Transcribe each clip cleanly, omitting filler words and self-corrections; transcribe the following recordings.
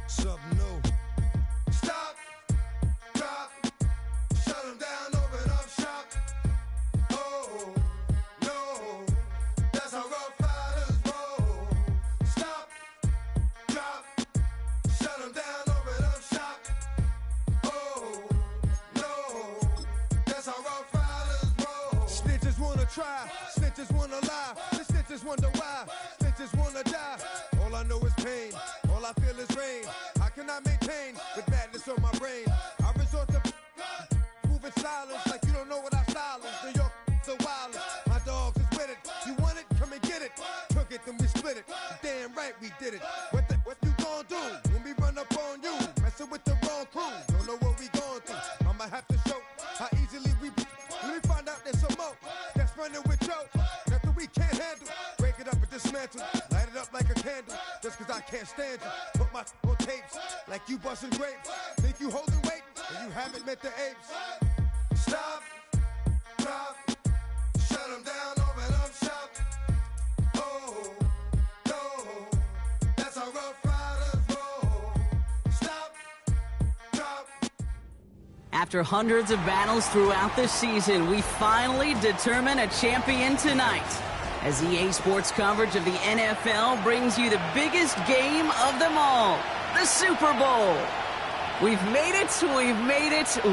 Something new. Stop, drop, shut them down, open up shop. Oh, no, that's how rough riders roll. Stop, drop, shut them down, open up shop. Oh, no, that's how rough riders roll. Snitches wanna try, snitches wanna lie, the snitches wonder why, snitches wanna die. All I know is pain, all I feel is rain. How can I maintain with madness on my brain? I resort to moving silence like you don't know what I silence. New York the wildest, my dogs is with it. You want it? Come and get it. Took it, then we split it. Damn right we did it. What you gon' do when we run up on you? Messing with the wrong crew. Don't know what we going through. I'ma have to show how easily we. Let me find out there's some more that's running with Joe. Nothing we can't handle. Break it up and dismantle. Light it up like a candle. Just cause I can't stand you. Put my on tapes like you busting grapes. Think you holding weight and you haven't met the apes. Stop, drop, shut them down, open up shop. Oh, no, that's how rough riders roll. Stop, drop. After hundreds of battles throughout the season, we finally determine a champion tonight. As EA Sports coverage of the NFL brings you the biggest game of them all, the Super Bowl. We've made it,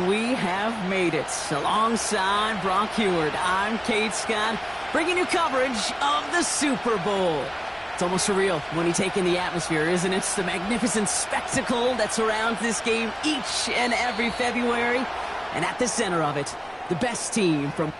we have made it. Alongside Brock Heward, I'm Kate Scott, bringing you coverage of the Super Bowl. It's almost surreal when you take in the atmosphere, isn't it? The magnificent spectacle that surrounds this game each and every February. And at the center of it, the best team from...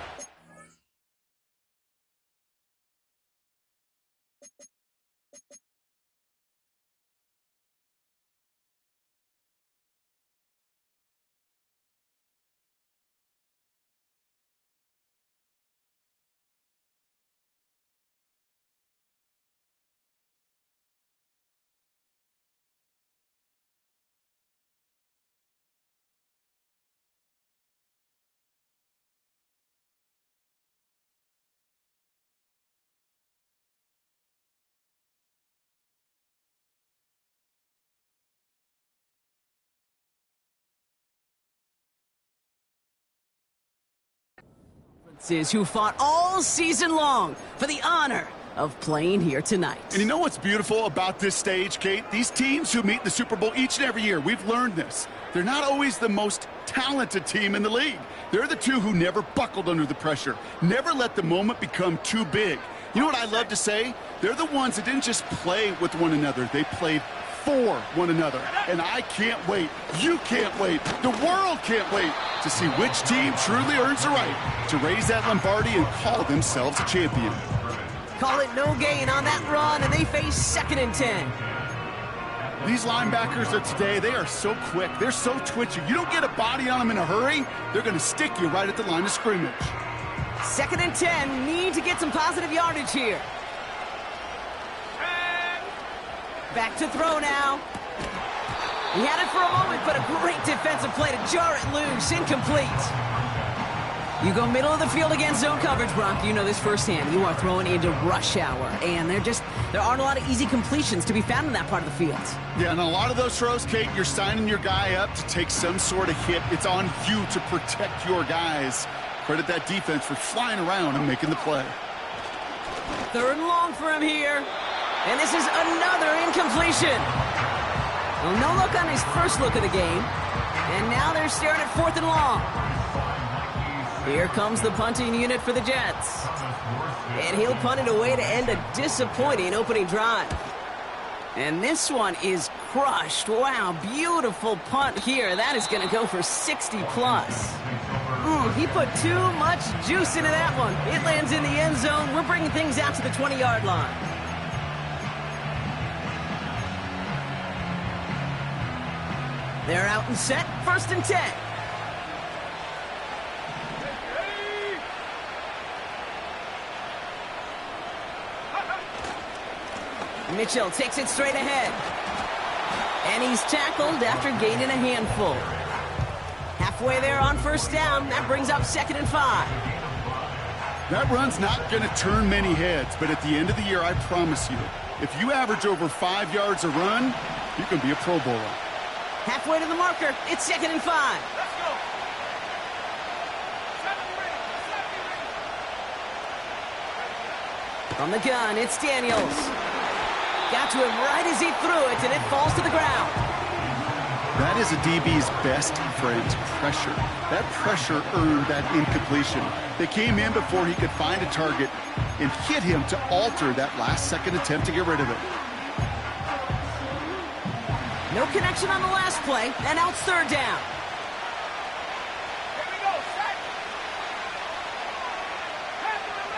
who fought all season long for the honor of playing here tonight. And you know what's beautiful about this stage, Kate? These teams who meet the Super Bowl each and every year, we've learned this. They're not always the most talented team in the league. They're the two who never buckled under the pressure, never let the moment become too big. You know what I love to say? They're the ones that didn't just play with one another, they played for one another. And I can't wait, you can't wait, the world can't wait to see which team truly earns the right to raise that Lombardi and call themselves a champion. Call it no gain on that run, and they face 2nd and 10. These linebackers of today, they are so quick, they're so twitchy. You don't get a body on them in a hurry, they're going to stick you right at the line of scrimmage. 2nd and 10, need to get some positive yardage here. Back to throw now. He had it for a moment, but a great defensive play to jar it loose. Incomplete. You go middle of the field against zone coverage, Brock. You know this firsthand. You are throwing into rush hour, and there aren't a lot of easy completions to be found in that part of the field. Yeah, and a lot of those throws, Kate, you're signing your guy up to take some sort of hit. It's on you to protect your guys. Credit that defense for flying around and making the play. 3rd and long for him here. And this is another incompletion. Well, no look on his first look of the game. And now they're staring at 4th and long. Here comes the punting unit for the Jets. And he'll punt it away to end a disappointing opening drive. And this one is crushed. Wow, beautiful punt here. That is going to go for 60-plus. He put too much juice into that one. It lands in the end zone. We're bringing things out to the 20-yard line. They're out and set, 1st and 10. Mitchell takes it straight ahead. And he's tackled after gaining a handful. Halfway there on 1st down, that brings up 2nd and 5. That run's not going to turn many heads, but at the end of the year, I promise you, if you average over 5 yards a run, you can be a Pro Bowler. Halfway to the marker. It's 2nd and 5. Let's go. From the gun, it's Daniels. Got to him right as he threw it, and it falls to the ground. That is a DB's best friend, pressure. That pressure earned that incompletion. They came in before he could find a target and hit him to alter that last-second attempt to get rid of it. No connection on the last play, and now it's 3rd down. Here we go, set. Pass to the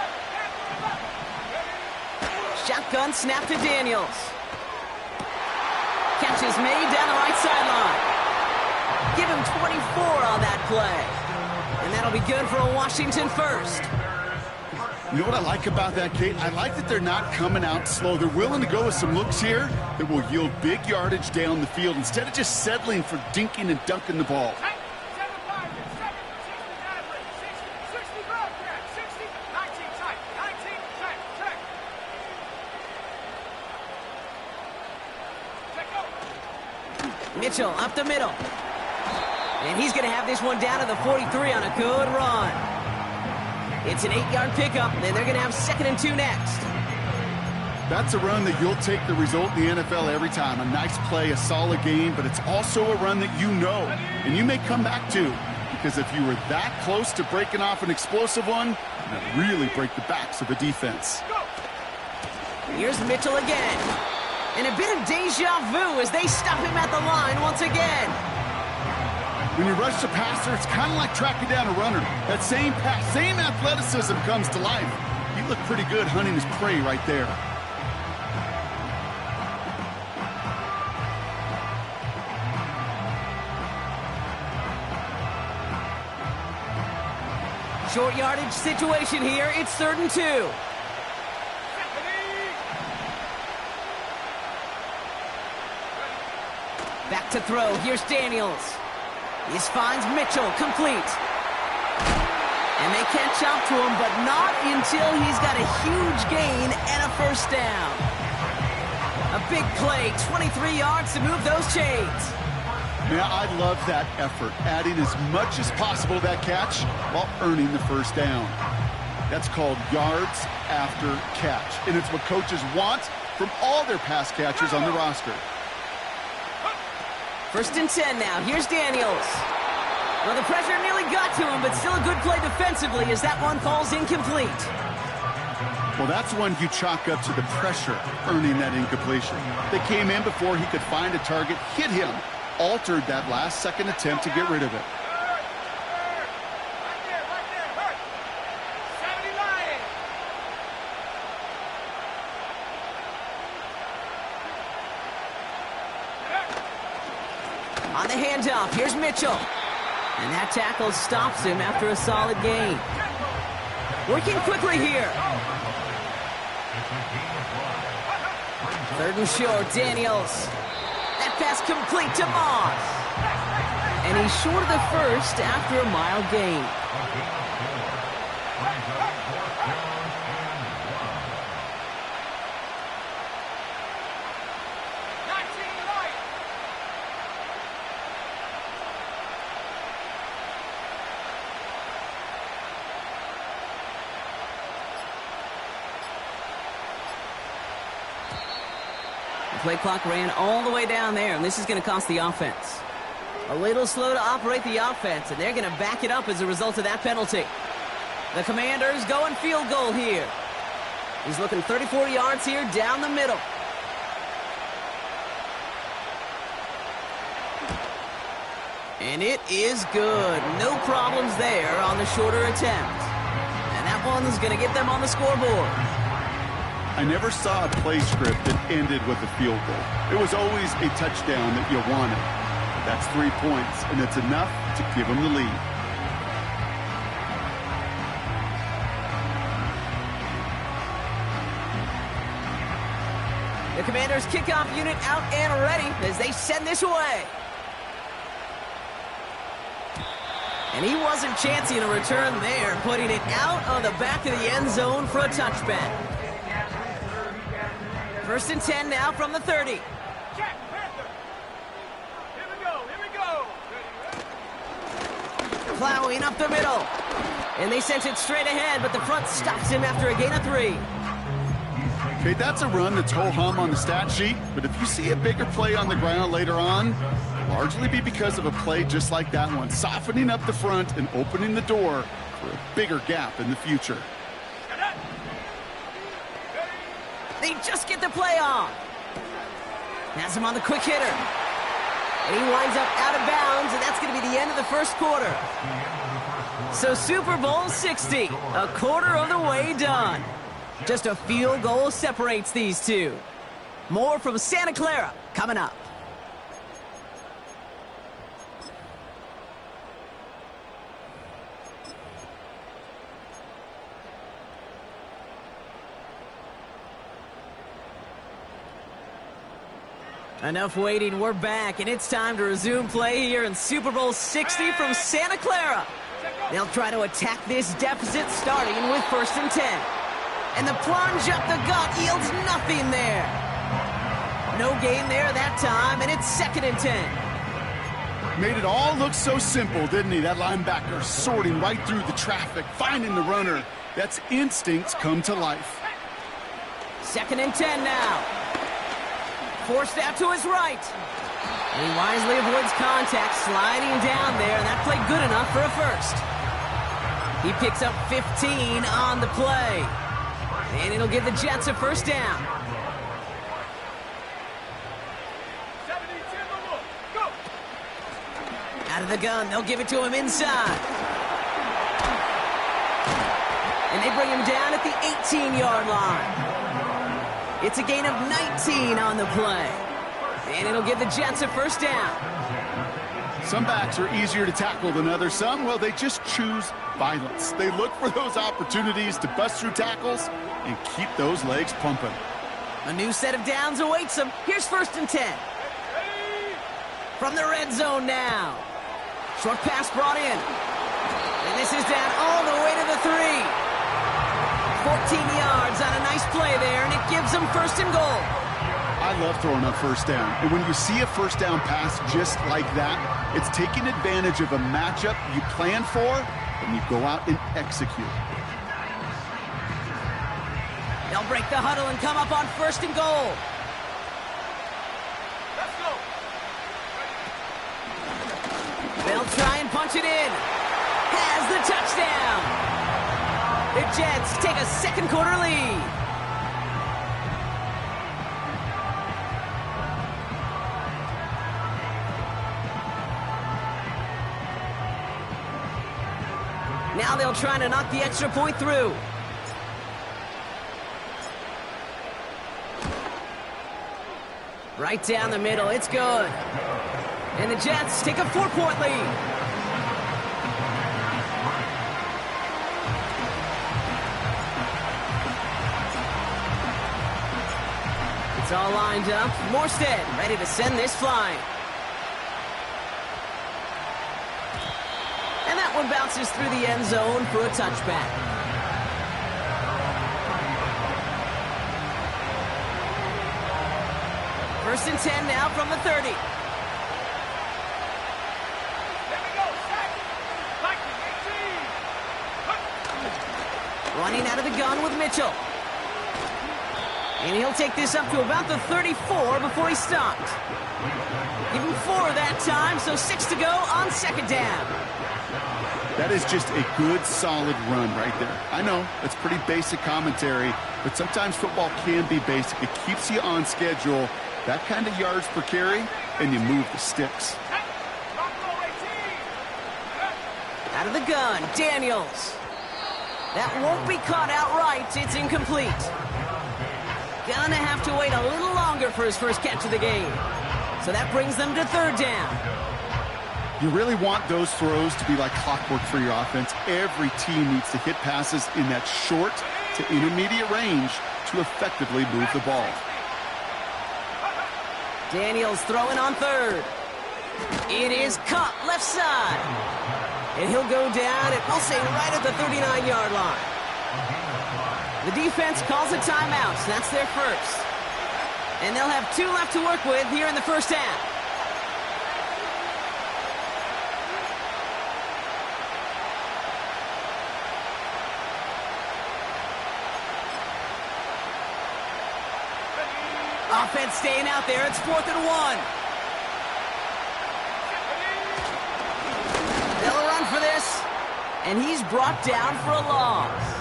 left. Shotgun snap to Daniels. Catch is made down the right sideline. Give him 24 on that play. And that'll be good for a Washington first. You know what I like about that, Kate? I like that they're not coming out slow. They're willing to go with some looks here that will yield big yardage down the field instead of just settling for dinking and dunking the ball. 7-5, 7, 60, 60, broad grab, 60, 19 tight, 19, check, check. Check go. Mitchell up the middle. And he's going to have this one down to the 43 on a good run. It's an 8-yard pickup, and they're going to have 2nd and 2 next. That's a run that you'll take the result in the NFL every time. A nice play, a solid game, but it's also a run that you know and you may come back to, because if you were that close to breaking off an explosive one, that really break the backs of a defense. Here's Mitchell again. And a bit of deja vu as they stop him at the line once again. When you rush the passer, it's kind of like tracking down a runner. That same pass, same athleticism comes to life. He looked pretty good hunting his prey right there. Short yardage situation here. It's 3rd and 2. Back to throw. Here's Daniels. This finds Mitchell, complete. And they catch up to him, but not until he's got a huge gain and a first down. A big play, 23 yards to move those chains. Yeah, I love that effort, adding as much as possible to that catch while earning the first down. That's called yards after catch, and it's what coaches want from all their pass catchers on the roster. 1st and 10 now. Here's Daniels. Well, the pressure nearly got to him, but still a good play defensively as that one falls incomplete. Well, that's one you chalk up to the pressure earning that incompletion. They came in before he could find a target, hit him, altered that last-second attempt to get rid of it. On the handoff, here's Mitchell. And that tackle stops him after a solid gain. Working quickly here. 3rd and short, Daniels. That pass complete to Moss. And he's short of the first after a mile gain. Play clock ran all the way down there, and this is going to cost the offense. A little slow to operate the offense, and they're going to back it up as a result of that penalty. The Commanders going field goal here. He's looking 34 yards here down the middle. And it is good. No problems there on the shorter attempt. And that one's going to get them on the scoreboard. I never saw a play script that ended with a field goal. It was always a touchdown that you wanted. That's 3 points, and it's enough to give them the lead. The Commanders' kickoff unit out and ready as they send this away. And he wasn't chancing a return there, putting it out on the back of the end zone for a touchback. 1st and 10 now from the 30. Check, Panther. Here we go, here we go. Plowing up the middle. And they sent it straight ahead, but the front stops him after a gain of 3. Okay, that's a run that's ho-hum on the stat sheet, but if you see a bigger play on the ground later on, largely be because of a play just like that one, softening up the front and opening the door for a bigger gap in the future. They just get the play off. Has him on the quick hitter. And he winds up out of bounds, and that's going to be the end of the first quarter. So Super Bowl 60, a quarter of the way done. Just a field goal separates these two. More from Santa Clara coming up. Enough waiting, we're back, and it's time to resume play here in Super Bowl 60 from Santa Clara. They'll try to attack this deficit starting with 1st and 10. And the plunge up the gut yields nothing there. No gain there that time, and it's 2nd and 10. Made it all look so simple, didn't he? That linebacker sorting right through the traffic, finding the runner. That's instincts come to life. 2nd and 10 now. Forced out to his right. And he wisely avoids contact, sliding down there, and that played good enough for a first. He picks up 15 on the play. And it'll give the Jets a first down. 70-10 the look. Go. Out of the gun, they'll give it to him inside. And they bring him down at the 18-yard line. It's a gain of 19 on the play. And it'll give the Jets a first down. Some backs are easier to tackle than others. Some, well, they just choose violence. They look for those opportunities to bust through tackles and keep those legs pumping. A new set of downs awaits them. Here's 1st and 10. From the red zone now. Short pass brought in. And this is down all the way to the 3. 14 yards on a nice play there, and it gives them 1st and goal. I love throwing up first down. And when you see a first down pass just like that, it's taking advantage of a matchup you plan for, and you go out and execute. They'll break the huddle and come up on 1st and goal. Let's go. They'll try and punch it in. Has the touchdown. The Jets take a second quarter lead. Now they'll try to knock the extra point through. Right down the middle, it's good. And the Jets take a 4-point lead. It's all lined up. Morstead ready to send this flying. And that one bounces through the end zone for a touchback. First and 10 now from the 30. Here we go. Sack. Viking 18. Running out of the gun with Mitchell. And he'll take this up to about the 34 before he stopped. Give him 4 that time, so 6 to go on 2nd down. That is just a good, solid run right there. I know, it's pretty basic commentary, but sometimes football can be basic. It keeps you on schedule, that kind of yards per carry, and you move the sticks. Out of the gun, Daniels. That won't be caught outright. It's incomplete. Gonna have to wait a little longer for his first catch of the game. So that brings them to 3rd down. You really want those throws to be like clockwork for your offense. Every team needs to hit passes in that short to intermediate range to effectively move the ball. Daniels throwing on 3rd. It is caught left side. And he'll go down, and we'll say right at the 39-yard line. The defense calls a timeout, so that's their first. And they'll have 2 left to work with here in the first half. Offense staying out there. It's 4th and 1. They'll run for this. And he's brought down for a loss.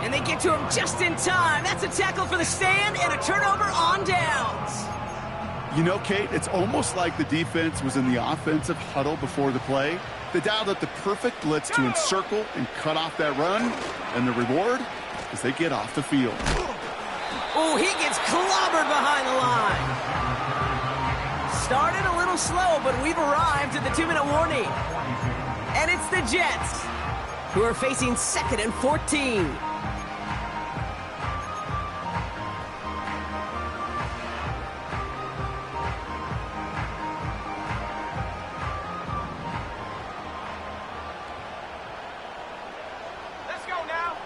And they get to him just in time. That's a tackle for the stand and a turnover on downs. You know, Kate, it's almost like the defense was in the offensive huddle before the play. They dialed up the perfect blitz to encircle and cut off that run. And the reward is they get off the field. Oh, he gets clobbered behind the line. Started a little slow, but we've arrived at the 2-minute warning. And it's the Jets, who are facing 2nd and 14. Let's go now.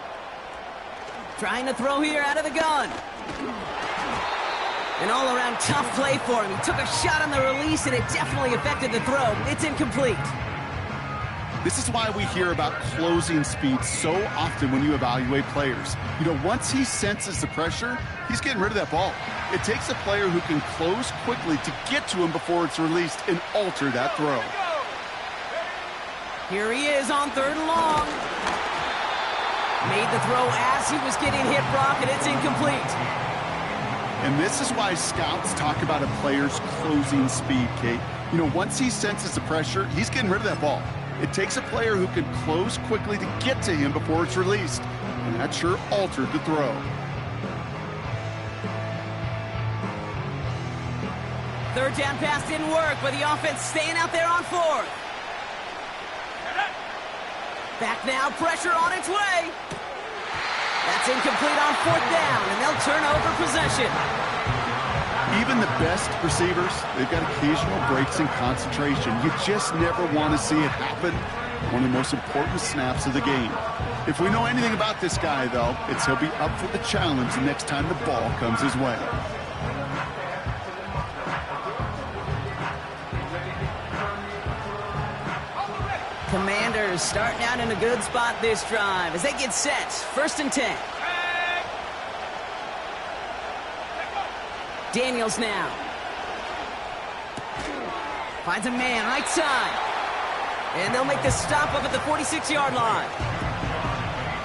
Trying to throw here out of the gun. An all-around tough play for him. He took a shot on the release, and it definitely affected the throw. It's incomplete. This is why we hear about closing speed so often when you evaluate players. You know, once he senses the pressure, he's getting rid of that ball. It takes a player who can close quickly to get to him before it's released and alter that throw. Here he is on 3rd and long. Made the throw as he was getting hit, Brock, and it's incomplete. And this is why scouts talk about a player's closing speed, Kate. You know, once he senses the pressure, he's getting rid of that ball. It takes a player who can close quickly to get to him before it's released. And that sure altered the throw. Third down pass didn't work, but the offense staying out there on 4th. Back now, pressure on its way. That's incomplete on 4th down, and they'll turn over possession. Even the best receivers, they've got occasional breaks in concentration. You just never want to see it happen. One of the most important snaps of the game. If we know anything about this guy, though, it's he'll be up for the challenge the next time the ball comes his way. Commanders starting out in a good spot this drive as they get set. 1st and 10. Daniels now. Finds a man right side. And they'll make the stop up at the 46-yard line.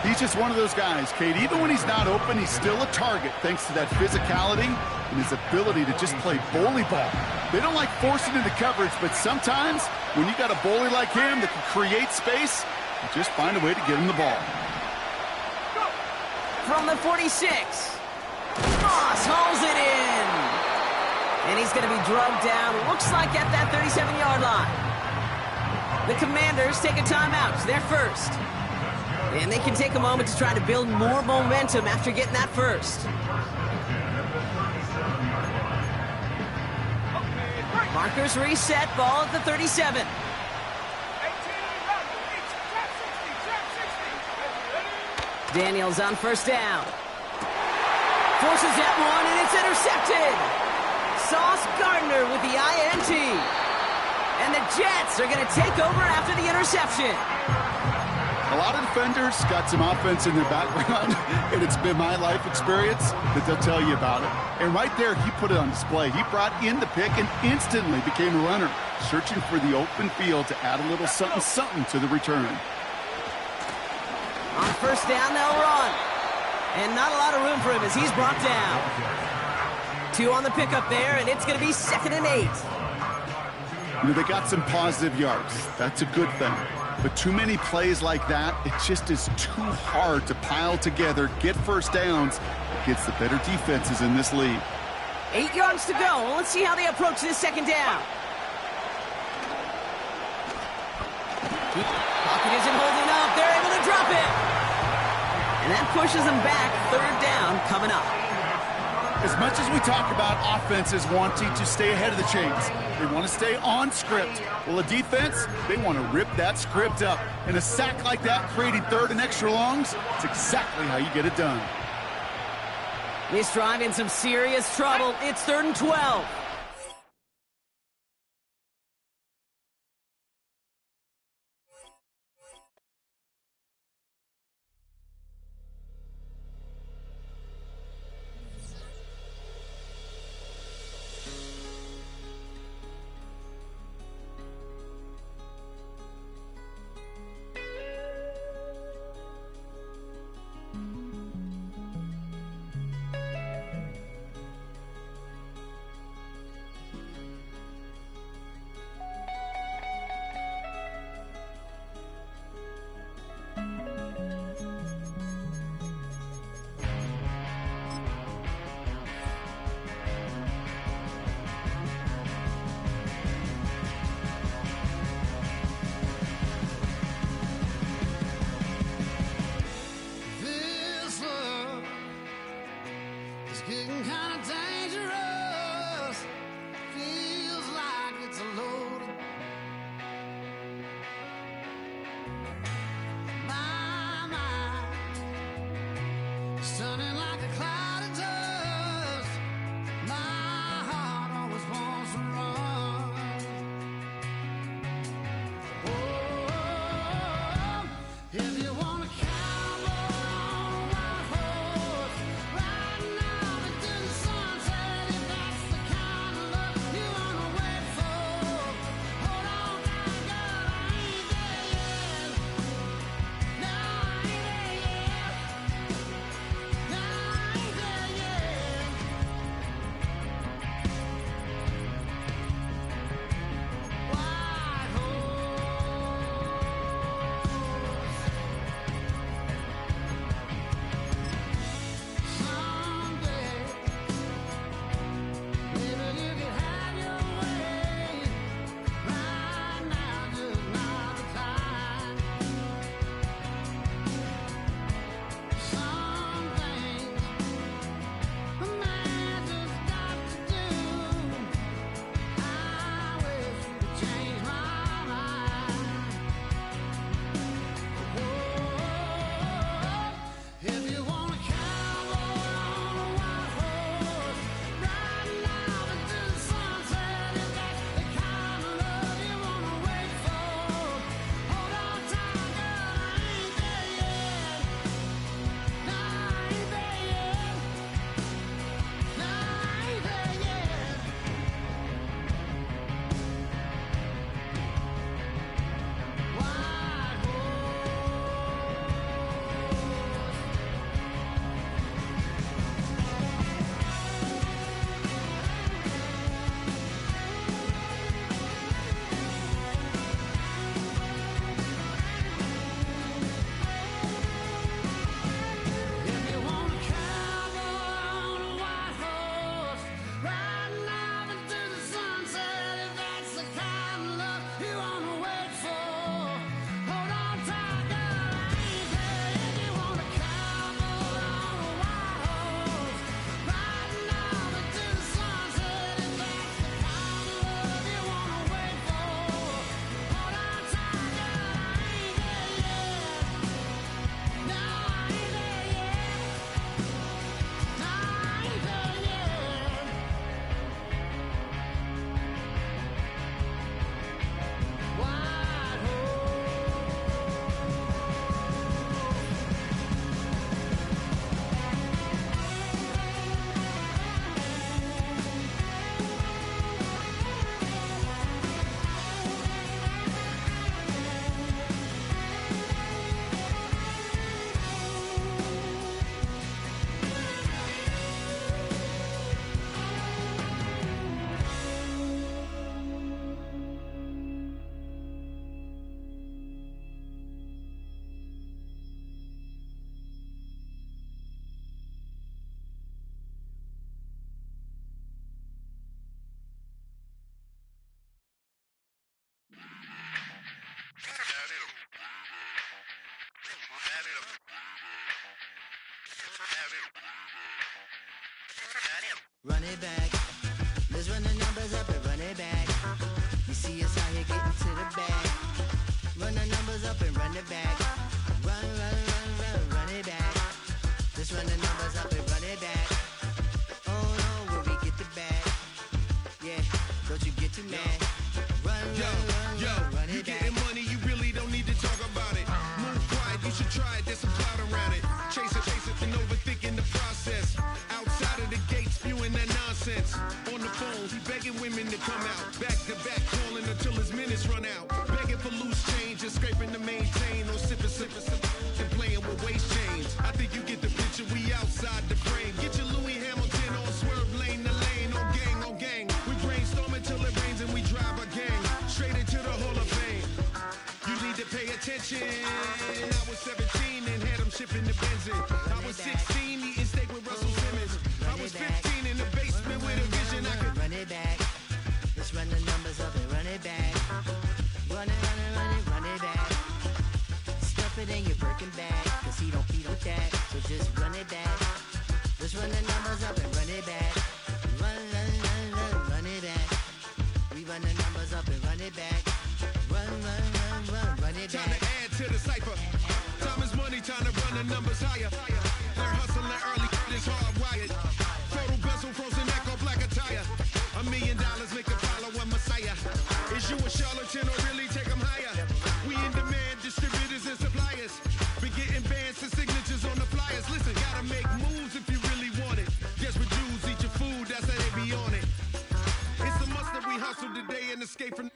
He's just one of those guys, Kate. Even when he's not open, he's still a target thanks to that physicality and his ability to just play bully ball. They don't like forcing into coverage, but sometimes when you got a bully like him that can create space, you just find a way to get him the ball. From the 46. Moss hauls it in. And he's going to be drugged down, looks like at that 37-yard line. The Commanders take a timeout. They're first. And they can take a moment to try to build more momentum after getting that first. Markers reset, ball at the 37. Daniels on 1st down. Forces that one, and it's intercepted. Sauce Gardner with the INT. And the Jets are going to take over after the interception. A lot of defenders got some offense in their background, and it's been my life experience that they'll tell you about it. And right there, he put it on display. He brought in the pick and instantly became a runner, searching for the open field to add a little something-something to the return. On 1st down, they'll run. And not a lot of room for him as he's brought down. 2 on the pickup there, and it's going to be 2nd and 8. You know, they got some positive yards. That's a good thing. But too many plays like that, it just is too hard to pile together, get first downs against the better defenses in this league. 8 yards to go. Let's see how they approach this 2nd down. Pocket isn't holding up. They're able to drop it. And that pushes them back. 3rd down coming up. As much as we talk about offenses wanting to stay ahead of the chains, they want to stay on script. Well, a defense, they want to rip that script up. And a sack like that, creating third and extra longs, it's exactly how you get it done. This drive in some serious trouble. It's 3rd and 12. Run it back. Let's run the numbers up and run it back. You see us out here getting to the bag. Run the numbers up and run it back. Run, run, run, run, run it back. Let's run the numbers up and run it back. Oh no, will we get the bag? Yeah, don't you get too mad. Run, run You it back. getting money, you really don't need to talk about it. Move quiet, you should try it, there's some cloud around it. Chase it, and overthinking the process. Outside of the gate, spewing that nonsense. On the phone, he begging women to come out. Back to back, calling until his minutes run out. Begging for loose change and scraping to maintain. Or sipping, and playing with waist chains. I think you get the picture, we outside the frame. Get your Louis Hamilton on swerve lane to lane. On gang. We brainstorm until it rains and we drive a gang. Straight into the Hall of Fame. You need to pay attention. I was 17 and had them shipping the benzin. I was 16 eating steak with Russell Simmons. I was 15 in the basement with a vision. I could run it back. Let's run the numbers up and run it back. Run it back. Stuff it in your Birkin bag, cause he don't feed with that. So just run it back. Let's run the numbers up and run it back. Run it back. We run the numbers up and run it back. Run it time back. to add to the cipher. Time is money, time to run the numbers higher. They're hustling early, this hardwired. Total bezel, frozen neck or black attire. $1 million make a follow a messiah. Is you a charlatan or really take them higher? We in demand, distributors and suppliers. Be getting bands and signatures on the flyers. Listen, gotta make moves if you really want it. Guess what Jews eat your food, that's how they be on it. It's a must that we hustle today and escape from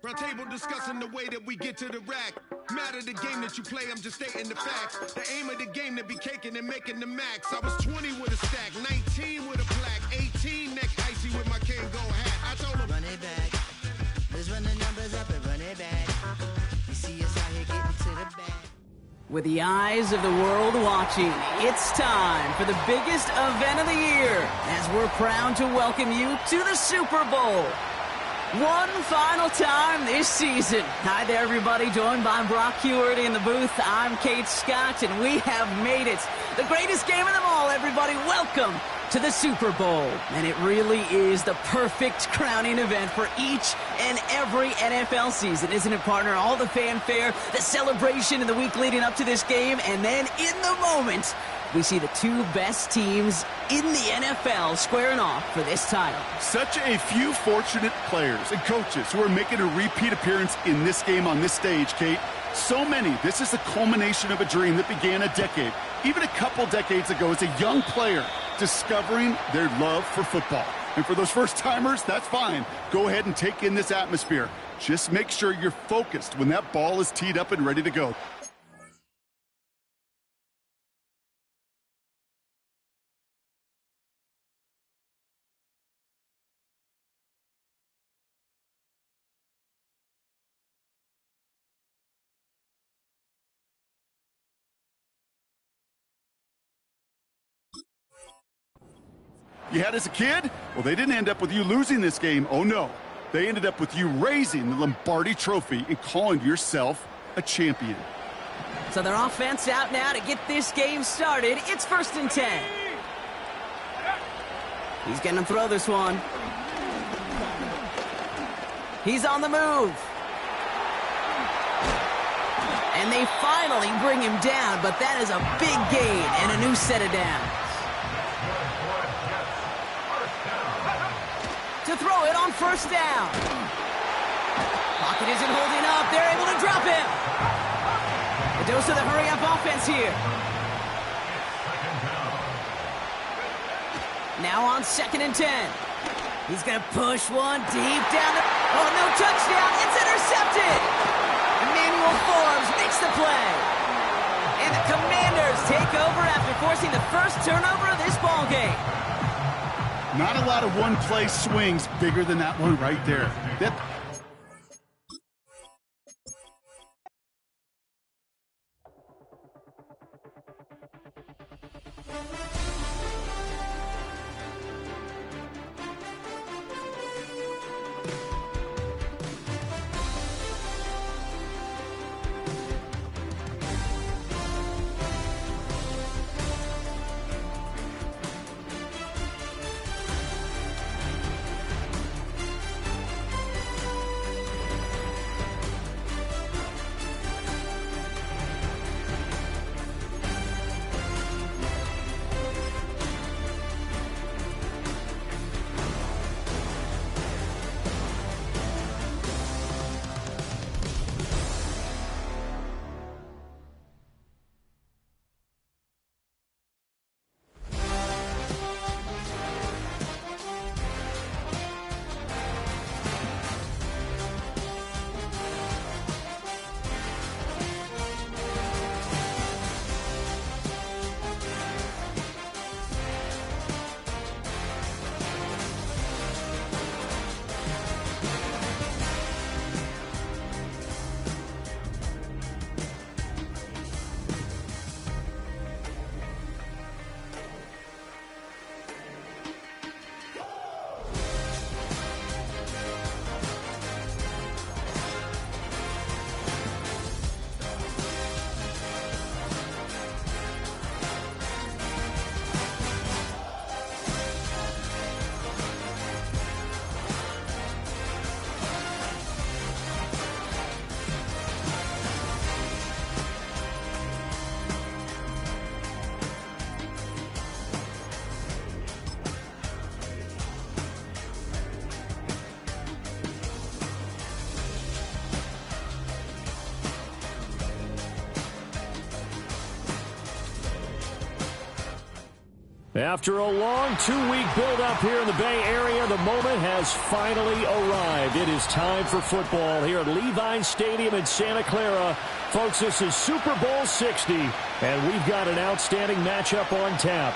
round table discussing the way that we get to the rack. Matter the game that you play, I'm just stating the facts. The aim of the game to be caking and making the max. I was 20 with a stack, 19 with a plaque, 18 neck icy with my Kango hat. I told him, Run it back. Let's run the numbers up and run it back. You see us out here getting to the bag. With the eyes of the world watching, it's time for the biggest event of the year as we're proud to welcome you to the Super Bowl. One final time this season. Hi there, everybody. Joined by Brock Heward in the booth. I'm Kate Scott, and we have made it. The greatest game of them all, everybody. Welcome to the Super Bowl. And it really is the perfect crowning event for each and every NFL season, isn't it, partner? All the fanfare, the celebration in the week leading up to this game, and then in the moment, we see the two best teams in the NFL squaring off for this title. Such a few fortunate players and coaches who are making a repeat appearance in this game on this stage, Kate. So many. This is the culmination of a dream that began a decade, even a couple decades ago, as a young player discovering their love for football. And for those first-timers, that's fine. Go ahead and take in this atmosphere. Just make sure you're focused when that ball is teed up and ready to go. You had as a kid? Well, they didn't end up with you losing this game. Oh, no. They ended up with you raising the Lombardi Trophy and calling yourself a champion. So their offense out now to get this game started. It's 1st and 10. He's going to throw this one. He's on the move. And they finally bring him down, but that is a big gain and a new set of downs. To throw it on 1st down. Pocket isn't holding up. They're able to drop him. A dose of the hurry-up offense here. Now on 2nd and 10. He's going to push one deep down the... Oh, no touchdown. It's intercepted. Emmanuel Forbes makes the play. And the Commanders take over after forcing the first turnover of this ballgame. Not a lot of one-play swings bigger than that one right there. After a long 2-week build-up here in the Bay Area, the moment has finally arrived. It is time for football here at Levi's Stadium in Santa Clara. Folks, this is Super Bowl 60, and we've got an outstanding matchup on tap.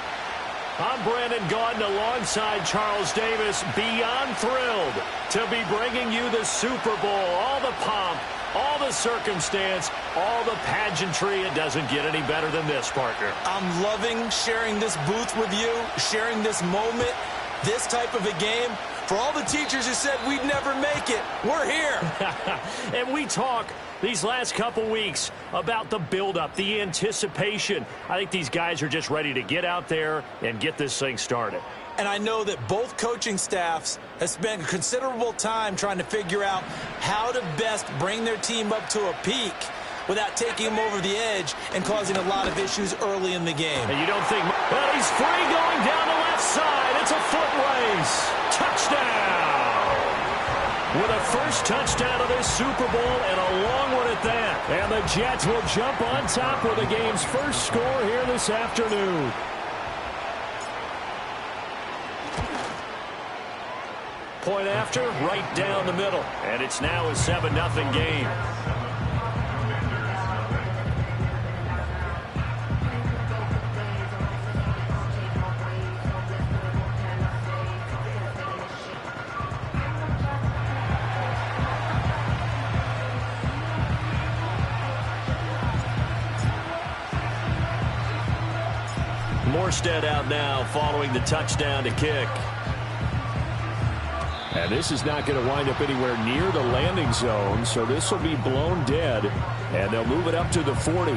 I'm Brandon Gaudin alongside Charles Davis, beyond thrilled to be bringing you the Super Bowl. All the pomp, all the circumstance, all the pageantry. It doesn't get any better than this, partner. I'm loving sharing this booth with you, sharing this moment, this type of a game. For all the teachers who said we'd never make it, we're here. And we talk these last couple weeks about the buildup, the anticipation. I think these guys are just ready to get out there and get this thing started. And I know that both coaching staffs have spent considerable time trying to figure out how to best bring their team up to a peak without taking them over the edge and causing a lot of issues early in the game. And you don't think, well, he's free going down the left side. It's a foot race. Touchdown. With a first touchdown of this Super Bowl and a long one at that. And the Jets will jump on top with the game's first score here this afternoon. Point after, right down the middle. And it's now a 7-0 game. Morstead out now following the touchdown to kick. And this is not going to wind up anywhere near the landing zone, so this will be blown dead, and they'll move it up to the 40.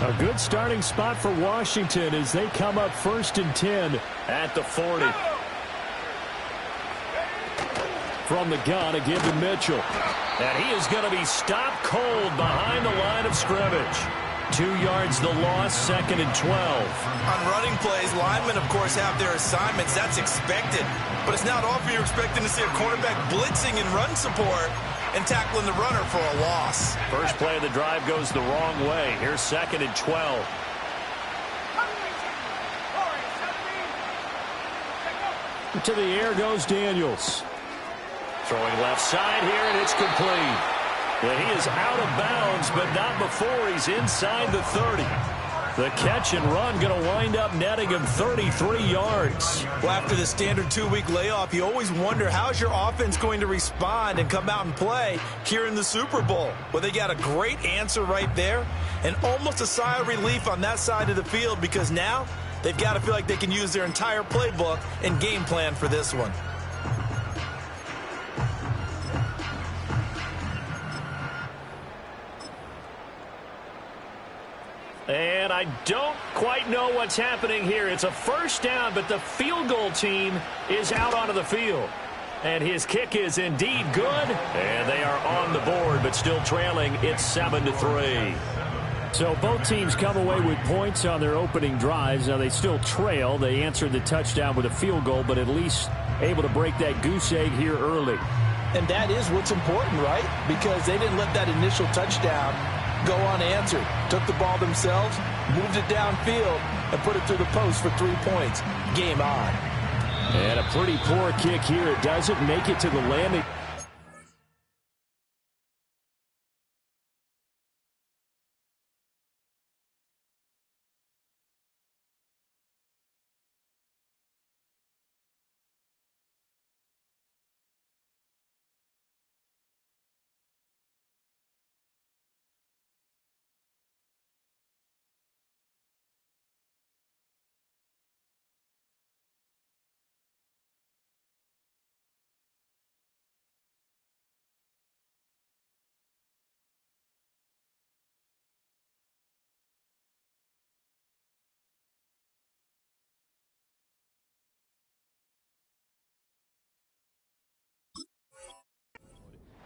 A good starting spot for Washington as they come up 1st and 10 at the 40. From the gun, a give to Mitchell. And he is going to be stopped cold behind the line of scrimmage. 2 yards the loss, 2nd and 12. On running plays, linemen, of course, have their assignments. That's expected. But it's not often you're expecting to see a cornerback blitzing in run support and tackling the runner for a loss. First play of the drive goes the wrong way. Here's 2nd and 12. To the air goes Daniels. Throwing left side here, and it's complete. And he is out of bounds, but not before he's inside the 30. The catch and run going to wind up netting him 33 yards. Well, after the standard 2-week layoff, you always wonder how's your offense going to respond and come out and play here in the Super Bowl. Well, they got a great answer right there and almost a sigh of relief on that side of the field because now they've got to feel like they can use their entire playbook and game plan for this one. And I don't quite know what's happening here. It's a first down, but the field goal team is out onto the field. And his kick is indeed good. And they are on the board, but still trailing. It's 7-3. So both teams come away with points on their opening drives. Now they still trail. They answered the touchdown with a field goal, but at least able to break that goose egg here early. And that is what's important, right? Because they didn't let that initial touchdown go unanswered. Took the ball themselves, moved it downfield, and put it through the post for 3 points. Game on. And a pretty poor kick here. It doesn't make it to the landing.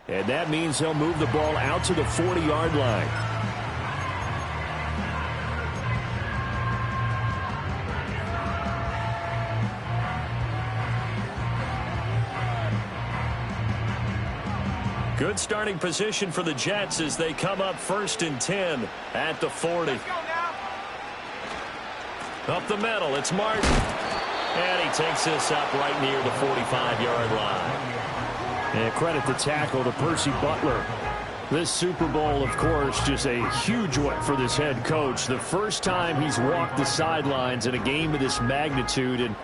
And that means he'll move the ball out to the 40-yard line. Good starting position for the Jets as they come up 1st and 10 at the 40. Let's go now. Up the middle, it's Martin. And he takes this up right near the 45-yard line. And credit the tackle to Percy Butler. This Super Bowl, of course, just a huge one for this head coach. The first time he's walked the sidelines in a game of this magnitude. And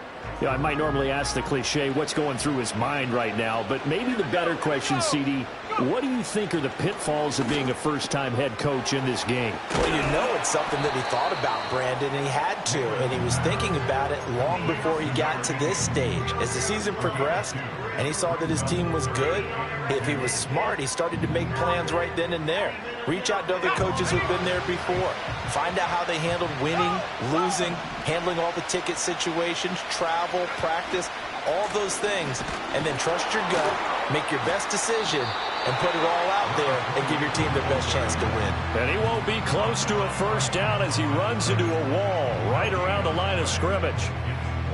I might normally ask the cliche, what's going through his mind right now? But maybe the better question, CD, what do you think are the pitfalls of being a first-time head coach in this game? Well, you know it's something that he thought about, Brandon, and he had to. And he was thinking about it long before he got to this stage. As the season progressed and he saw that his team was good, if he was smart, he started to make plans right then and there. Reach out to other coaches who've been there before. Find out how they handled winning, losing, handling all the ticket situations, travel, practice, all those things, and then trust your gut, make your best decision, and put it all out there and give your team the best chance to win. And he won't be close to a first down as he runs into a wall right around the line of scrimmage.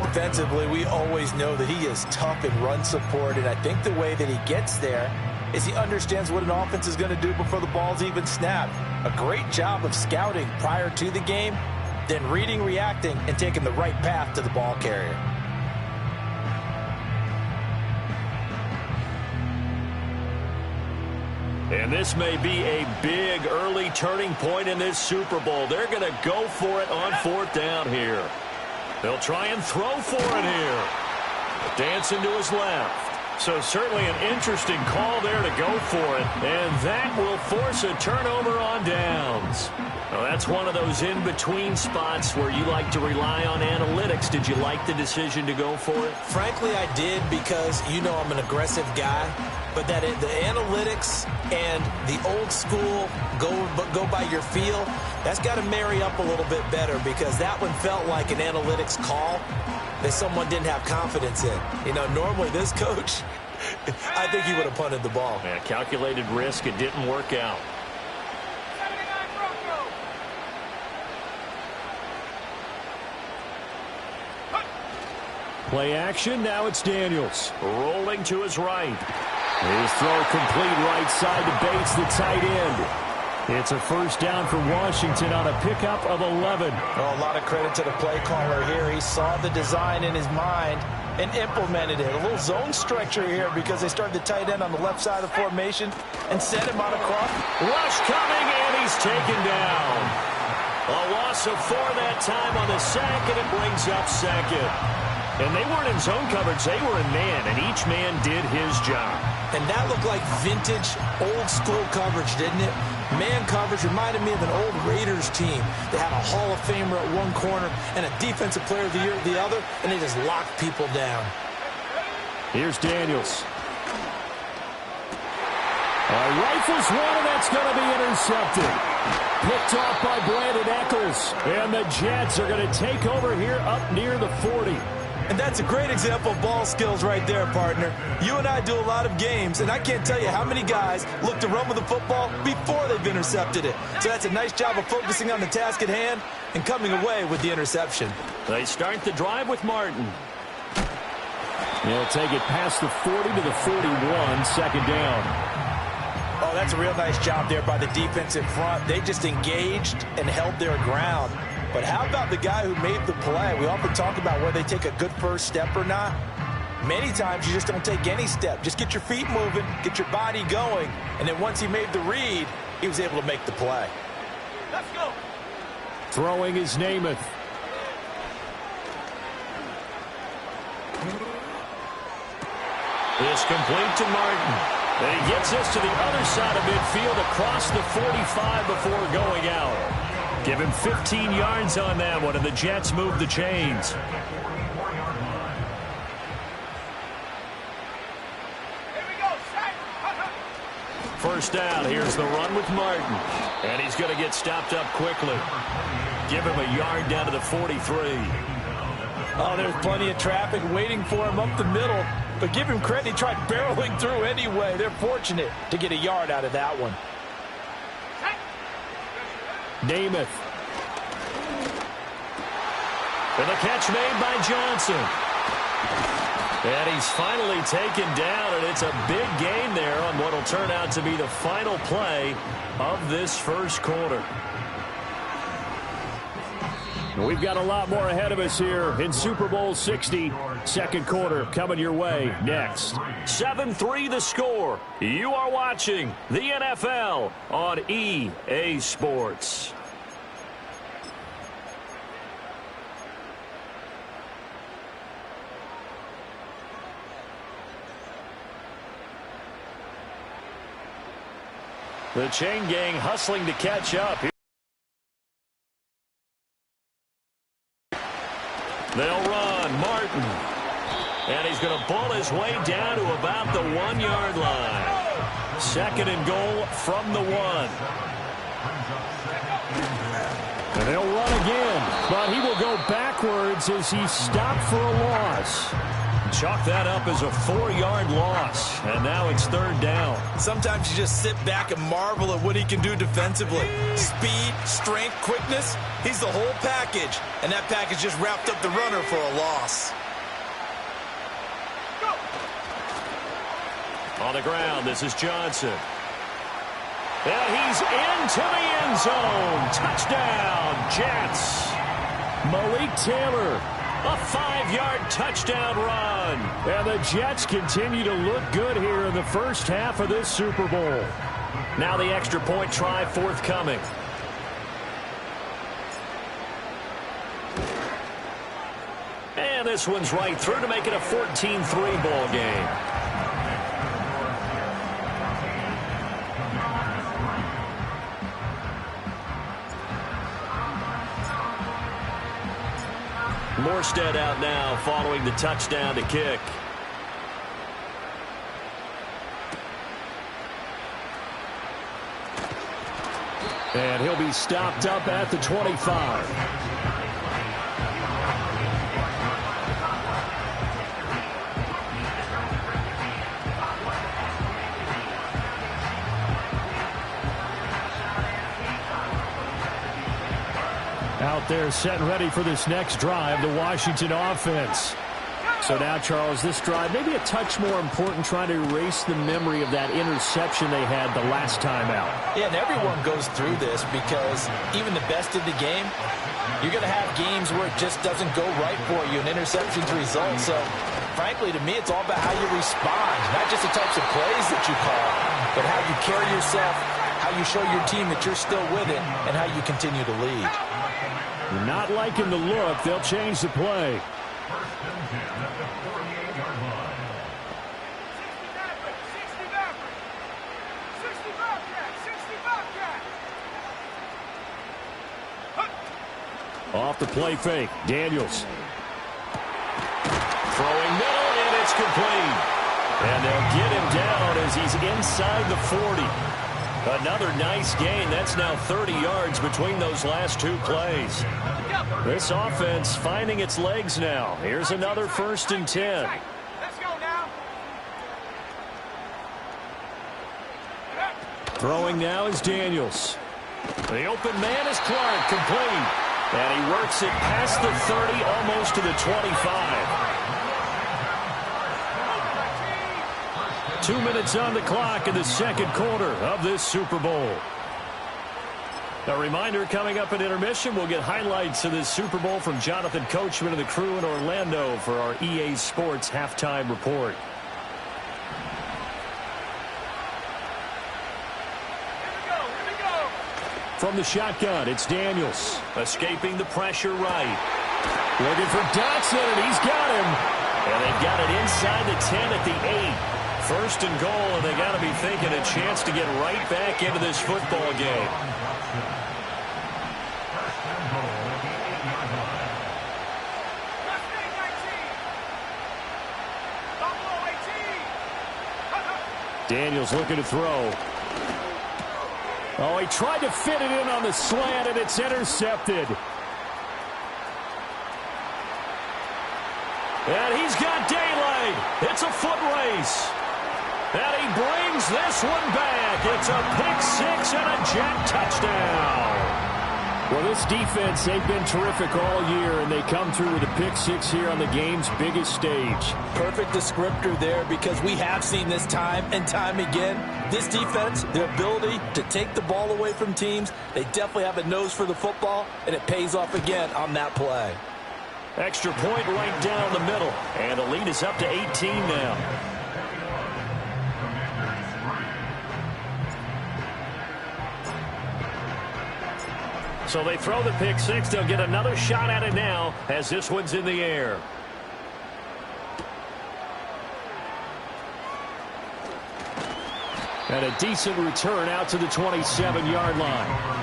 Defensively, we always know that he is tough in run support, and I think the way that he gets there is he understands what an offense is going to do before the ball's even snapped. A great job of scouting prior to the game, then reading, reacting, and taking the right path to the ball carrier. And this may be a big early turning point in this Super Bowl. They're going to go for it on 4th down here. They'll try and throw for it here. Dancing to his left. So certainly an interesting call there to go for it. And that will force a turnover on downs. Well, that's one of those in-between spots where you like to rely on analytics. Did you like the decision to go for it? Frankly, I did, because you know I'm an aggressive guy. But the analytics and the old school go by your feel, that's got to marry up a little bit better, because that one felt like an analytics call that someone didn't have confidence in. You know, normally this coach, I think he would have punted the ball. Yeah, calculated risk. It didn't work out. 79 Broncos. Play action. Now it's Daniels. Rolling to his right. His throw complete right side to Bates, the tight end. It's a first down for Washington on a pickup of 11. Oh, a lot of credit to the play caller here. He saw the design in his mind and implemented it. A little zone stretcher here, because they started the tight end on the left side of the formation and set him on a cross. Rush coming, and he's taken down. A loss of 4 that time on the sack, and it brings up 2nd. And they weren't in zone coverage. They were in man, and each man did his job. And that looked like vintage, old-school coverage, didn't it? Man coverage reminded me of an old Raiders team that had a Hall of Famer at one corner and a Defensive Player of the Year at the other, and they just locked people down. Here's Daniels. Rifles one, and that's going to be intercepted. Picked off by Brandon Eccles. And the Jets are going to take over here up near the 40. And that's a great example of ball skills right there, partner. You and I do a lot of games, and I can't tell you how many guys look to run with the football before they've intercepted it. So that's a nice job of focusing on the task at hand and coming away with the interception. They start the drive with Martin. He'll take it past the 40 to the 41, second down. Oh, that's a real nice job there by the defensive front. They just engaged and held their ground. But how about the guy who made the play? We often talk about whether they take a good first step or not. Many times you just don't take any step. Just get your feet moving, get your body going, and then once he made the read, he was able to make the play. Let's go. Throwing is Namath. It's complete to Martin. And he gets this to the other side of midfield across the 45 before going out. Give him 15 yards on that one, and the Jets move the chains. Here we go. Set. First down. Here's the run with Martin. And he's going to get stopped up quickly. Give him a yard down to the 43. Oh, there's plenty of traffic waiting for him up the middle. But give him credit, he tried barreling through anyway. They're fortunate to get a yard out of that one. Namath. And the catch made by Johnson. And he's finally taken down, and it's a big gain there on what will turn out to be the final play of this first quarter. We've got a lot more ahead of us here in Super Bowl 60. Second quarter coming your way next. 7-3 the score. You are watching the NFL on EA Sports. The chain gang hustling to catch up. They'll run. Martin. And he's going to pull his way down to about the 1-yard line. Second and goal from the 1. And they'll run again, but he will go backwards as he stopped for a loss. Chalk that up as a 4-yard loss, and now it's third down. Sometimes you just sit back and marvel at what he can do defensively. Speed, strength, quickness, he's the whole package, and that package just wrapped up the runner for a loss. On the ground, this is Johnson. And he's into the end zone. Touchdown, Jets. Malik Taylor. A 5-yard touchdown run. And the Jets continue to look good here in the first half of this Super Bowl. Now the extra point try forthcoming. And this one's right through to make it a 14-3 ball game. Morstead out now following the touchdown to kick. And he'll be stopped up at the 25. Out there set and ready for this next drive, the Washington offense. So now, Charles, this drive maybe a touch more important, trying to erase the memory of that interception they had the last time out. Yeah, and everyone goes through this because even the best of the game, you're going to have games where it just doesn't go right for you, and interceptions result. So, frankly, to me, it's all about how you respond, not just the types of plays that you call, but how you carry yourself, how you show your team that you're still with it, and how you continue to lead. Not liking the look. They'll change the play. Off the play fake. Daniels. Throwing middle, and it's complete. And they'll get him down as he's inside the 40. Another nice gain. That's now 30 yards between those last two plays. This offense finding its legs now. Here's another 1st and 10. Let's go now. Throwing now is Daniels. The open man is Clark, complete. And he works it past the 30, almost to the 25. 2 minutes on the clock in the second quarter of this Super Bowl. A reminder, coming up at intermission, we'll get highlights of this Super Bowl from Jonathan Coachman and the crew in Orlando for our EA Sports halftime report. Here we go. From the shotgun, it's Daniels. Escaping the pressure right. Looking for Dotson, and he's got him. And they've got it inside the 10 at the 8. 1st and goal, and they got to be thinking a chance to get right back into this football game. Daniels looking to throw. Oh, he tried to fit it in on the slant, and it's intercepted. And he's got daylight. It's a foot race. And he brings this one back. It's a pick 6 and a Jet touchdown. Well, this defense, they've been terrific all year, and they come through with a pick six here on the game's biggest stage. Perfect descriptor there, because we have seen this time and time again. This defense, their ability to take the ball away from teams, they definitely have a nose for the football, and it pays off again on that play. Extra point right down the middle, and the lead is up to 18 now. So they throw the pick six. They'll get another shot at it now as this one's in the air. And a decent return out to the 27-yard line.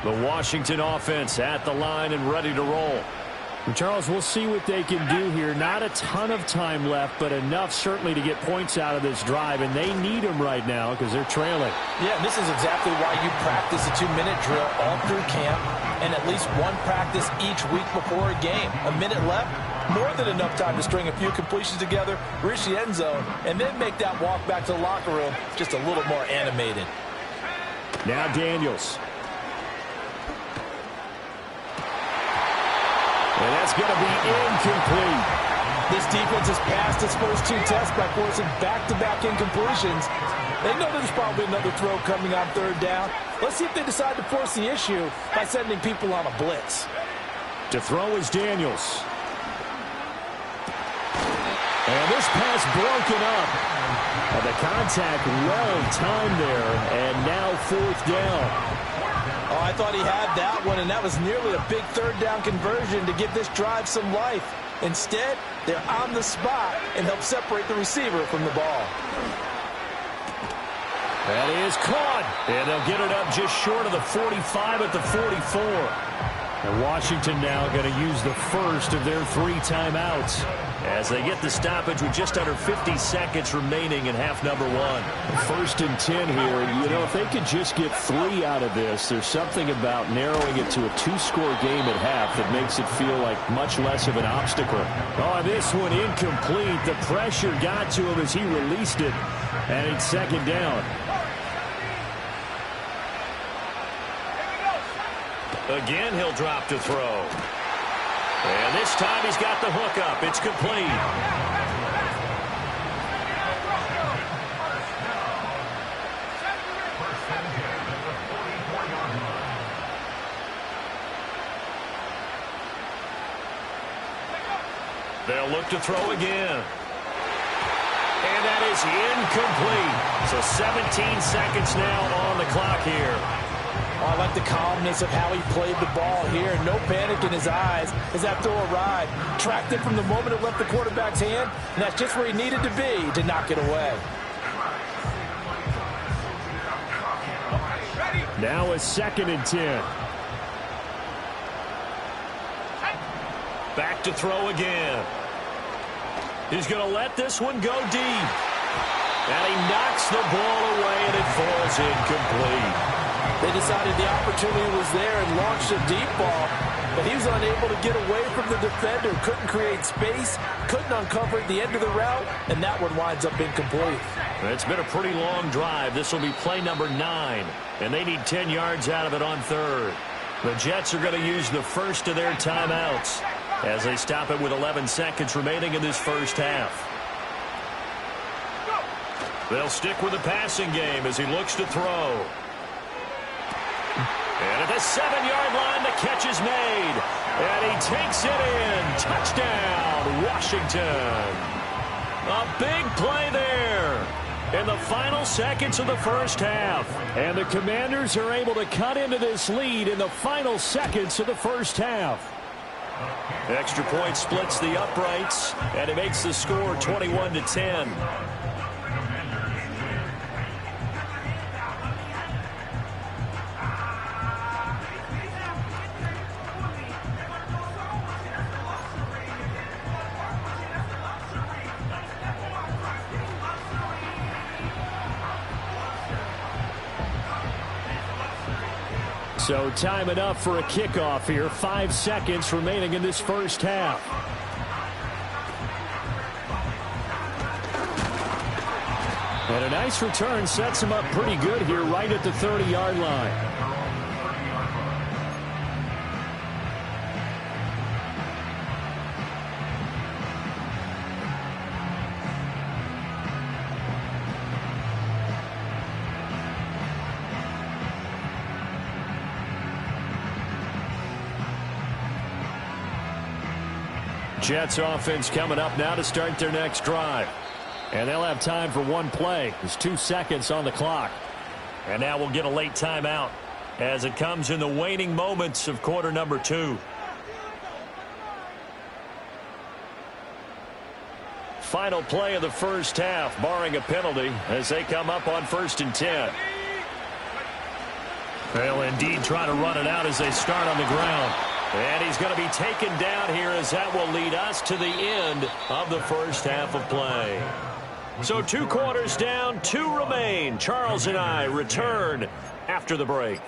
The Washington offense at the line and ready to roll. And Charles, we'll see what they can do here. Not a ton of time left, but enough certainly to get points out of this drive, and they need them right now because they're trailing. Yeah, this is exactly why you practice a 2-minute drill all through camp and at least one practice each week before a game. A minute left, more than enough time to string a few completions together, reach the end zone, and then make that walk back to the locker room just a little more animated. Now Daniels. And that's going to be incomplete. This defense has passed its first two tests by forcing back-to-back incompletions. They know there's probably another throw coming on third down. Let's see if they decide to force the issue by sending people on a blitz. To throw is Daniels. And this pass broken up. And the contact well timed there. And now fourth down. Oh, I thought he had that one, and that was nearly a big third down conversion to give this drive some life. Instead, they're on the spot and help separate the receiver from the ball. That is caught. And they'll get it up just short of the 45 at the 44. And Washington now going to use the first of their 3 timeouts as they get the stoppage with just under 50 seconds remaining in half number 1. 1st and 10 here. You know, if they could just get 3 out of this, there's something about narrowing it to a 2-score game at half that makes it feel like much less of an obstacle. Oh, this one incomplete. The pressure got to him as he released it. And it's 2nd down. Again, he'll drop to throw. And this time he's got the hook up. It's complete. They'll look to throw again. And that is incomplete. So 17 seconds now on the clock here. Oh, I like the calmness of how he played the ball here. No panic in his eyes as that throw arrived. Tracked it from the moment it left the quarterback's hand, and that's just where he needed to be to knock it away. Now a 2nd and 10. Back to throw again. He's going to let this one go deep. And he knocks the ball away, and it falls incomplete. They decided the opportunity was there and launched a deep ball, but he was unable to get away from the defender, couldn't create space, couldn't uncover the end of the route, and that one winds up incomplete. It's been a pretty long drive. This will be play number 9, and they need 10 yards out of it on 3rd. The Jets are going to use the first of their timeouts as they stop it with 11 seconds remaining in this first half. They'll stick with the passing game as he looks to throw. And at the 7-yard line, the catch is made. And he takes it in. Touchdown, Washington. A big play there in the final seconds of the first half. And the Commanders are able to cut into this lead in the final seconds of the first half. Extra point splits the uprights, and it makes the score 21-10. So time enough for a kickoff here. 5 seconds remaining in this first half. And a nice return sets him up pretty good here right at the 30-yard line. Jets offense coming up now to start their next drive. And they'll have time for one play. There's 2 seconds on the clock. And now we'll get a late timeout as it comes in the waning moments of quarter number 2. Final play of the first half, barring a penalty, as they come up on 1st and 10. They'll indeed try to run it out as they start on the ground. And he's going to be taken down here as that will lead us to the end of the first half of play. So 2 quarters down, 2 remain. Charles and I return after the break.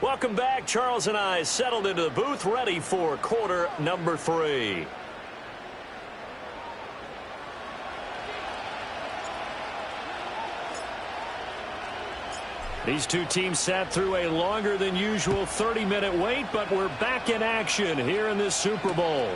Welcome back. Charles and I settled into the booth, ready for quarter number 3. These two teams sat through a longer than usual 30-minute wait, but we're back in action here in this Super Bowl.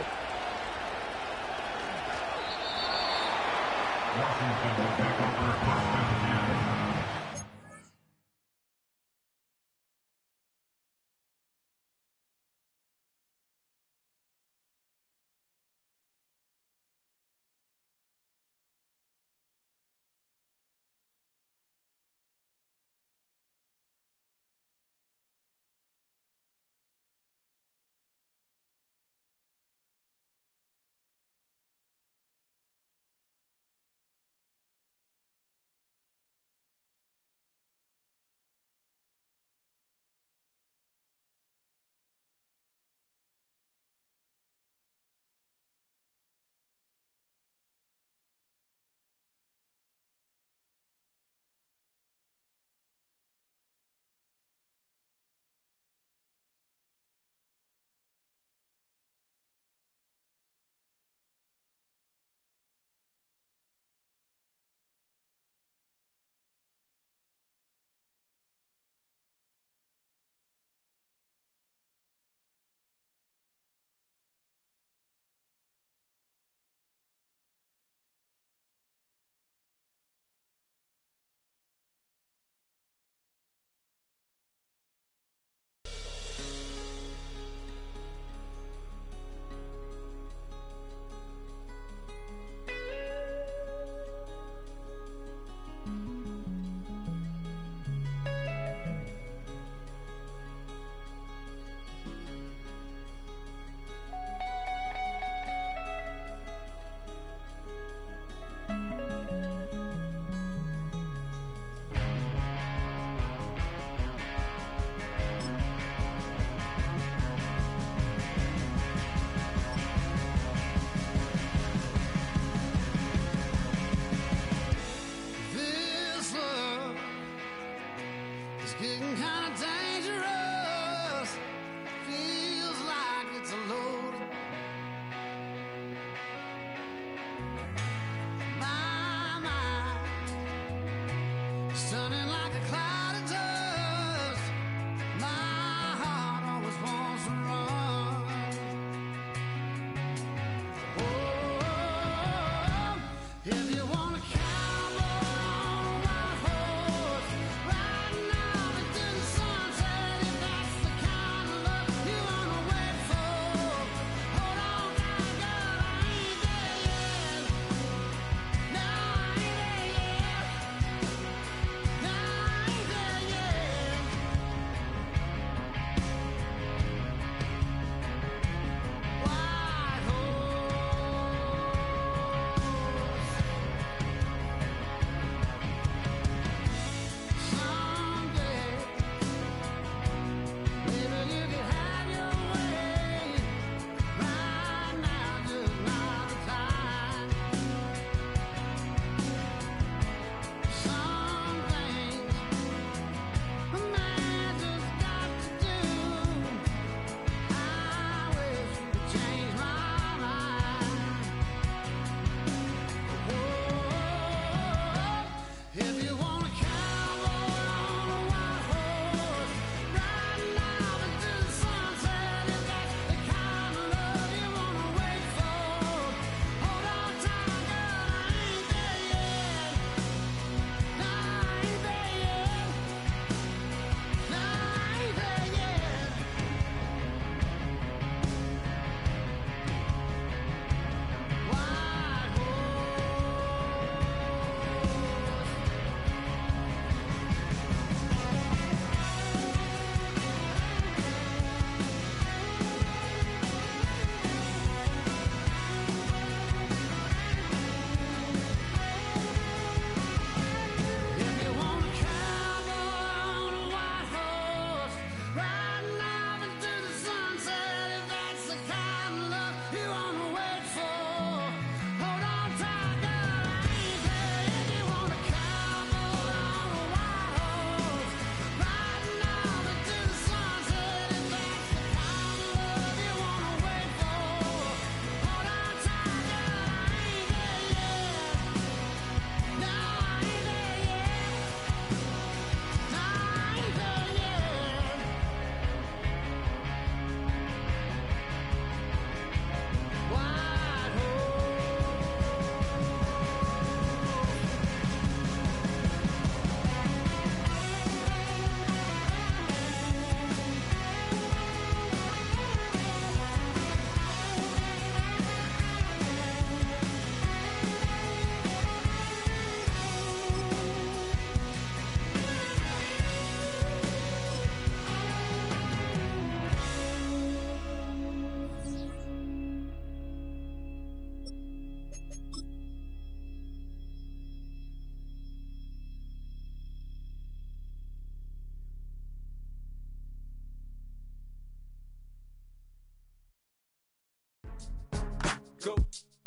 go,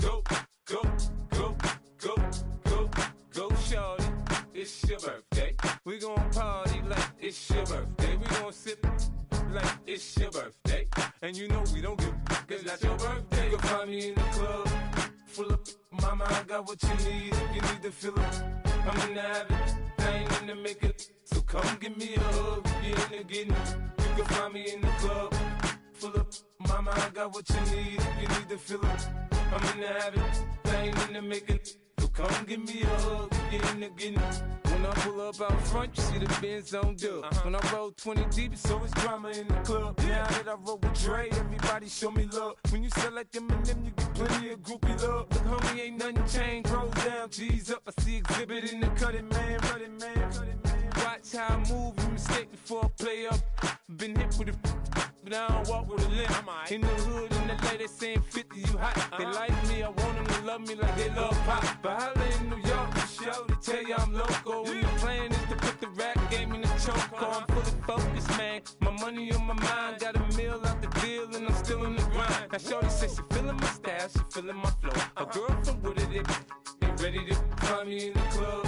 go, go, go, go, go, go, shorty. It's your birthday. We gon' party like it's your birthday. We gon' sip like it's your birthday. And you know we don't give cause that's your birthday. You can find me in the club, full of mama, I got what you need. If you need to fill up, I'm in the habit, I ain't in the makeup. So come give me a hug, you're in the getting. You can find me in the club, full of mama, I got what you need. If you need to fill up, I'm in the habit, I ain't in the makeup. So come give me a hug, you're in the getting. When I pull up out front, you see the Benz on dub. When I roll 20 deep, it's always drama in the club. Now that I roll with Dre, everybody show me love. When you sell like them and them, you get plenty of groupie love. Look, homie, ain't nothing changed. Rolls down, G's up. I see exhibit in the cutting, man. Running, man. Watch how I move, you mistake before I play up. Been hit with a but I don't walk with a limp. In the hood, in the LA, they saying 50, you hot. They like me, I want them to love me like they love pop. But holla in New York, the show, they tell you I'm local. And the plan is to put the rap game in the choke. I'm fully focused, man. My money on my mind, got a meal out the deal, and I'm still in the grind. Now shorty says she feeling my style, she feeling my flow. A girl from Wooded, they ready to find me in the club.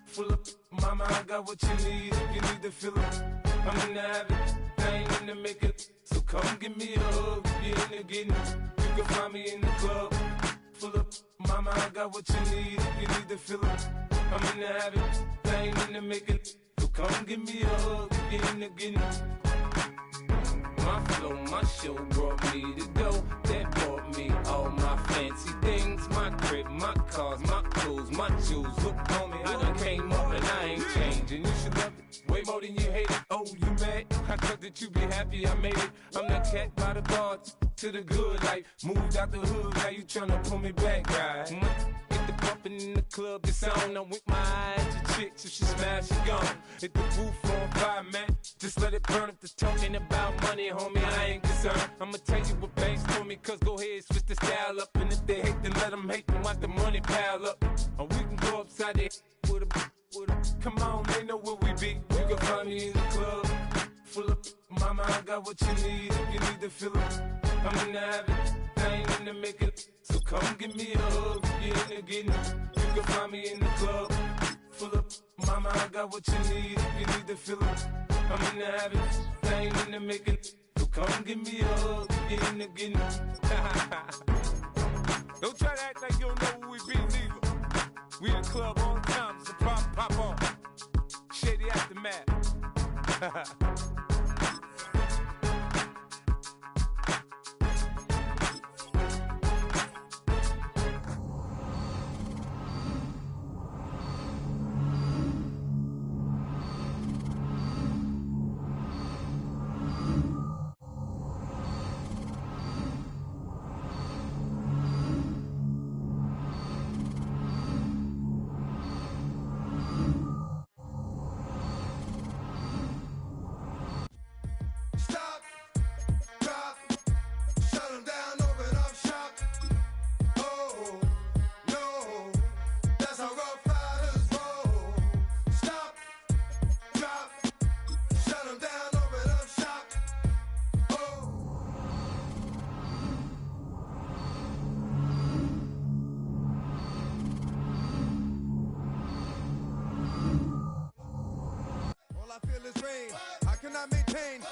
Full of mama, I got what you need. If you need to fill up, I'm in the habit, I ain't in the makeup. So come give me a hug, you're in the getting. You can find me in the club, full of mama, I got what you need. If you need to fill up, I'm in the habit, I ain't in the makeup. So come give me a hug, you're in the getting. My flow, my show brought me to go. That brought me all my fancy things. My crib, my cars, my clothes, my jewels. Look, homie, I done came up and I ain't changing. You should love it way more than you hate it. Oh, you mad? I thought that you be happy I made it. I'm that cat by the bar to the good life. Moved out the hood, now you tryna pull me back, right? Get the bumpin' in the club, it's on. I'm with my eyes to chicks, if she smash, she gone. Hit the roof on fire, man. Just let it burn. If the talking about money, homie, I ain't concerned. I'ma tell you what banks told me, cause go ahead, switch the style up. And if they hate, then let them hate, then watch the money pile up. Or we can go upside there with a come on, they know where we be. You can find me in the club, full of mama, I got what you need. If you need to fill up, I'm in the habit, I ain't in the makeup. So come give me a hug, you're in the getting. You can find me in the club, full of mama, I got what you need. If you need to fill up, I'm in the habit, I ain't in the makeup. So come give me a hug, you're in the getting. Don't try to act like you don't know where we be, neither. We in the club all the time, it's a pop on. Shady Aftermath.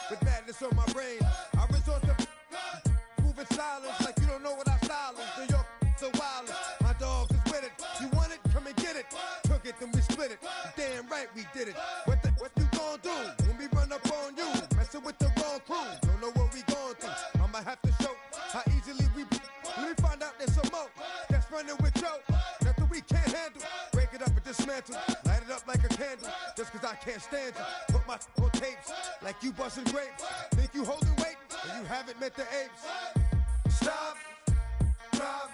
With madness on my brain, I resort to moving silence like you don't know what I style is. New York, so wild. My dogs is with it. You want it? Come and get it. Took it, then we split it. Damn right we did it. What you gon' do when we run up on you? Messing with the wrong crew. Don't know what we gon' do. I'ma have to show how easily we. Let me find out there's some more that's running with Joe. Nothing we can't handle. Break it up and dismantle. Light it up like a candle. Just cause I can't stand you. Put my on tapes like you busting grapes. Think you holding weight and you haven't met the apes. Stop, drop,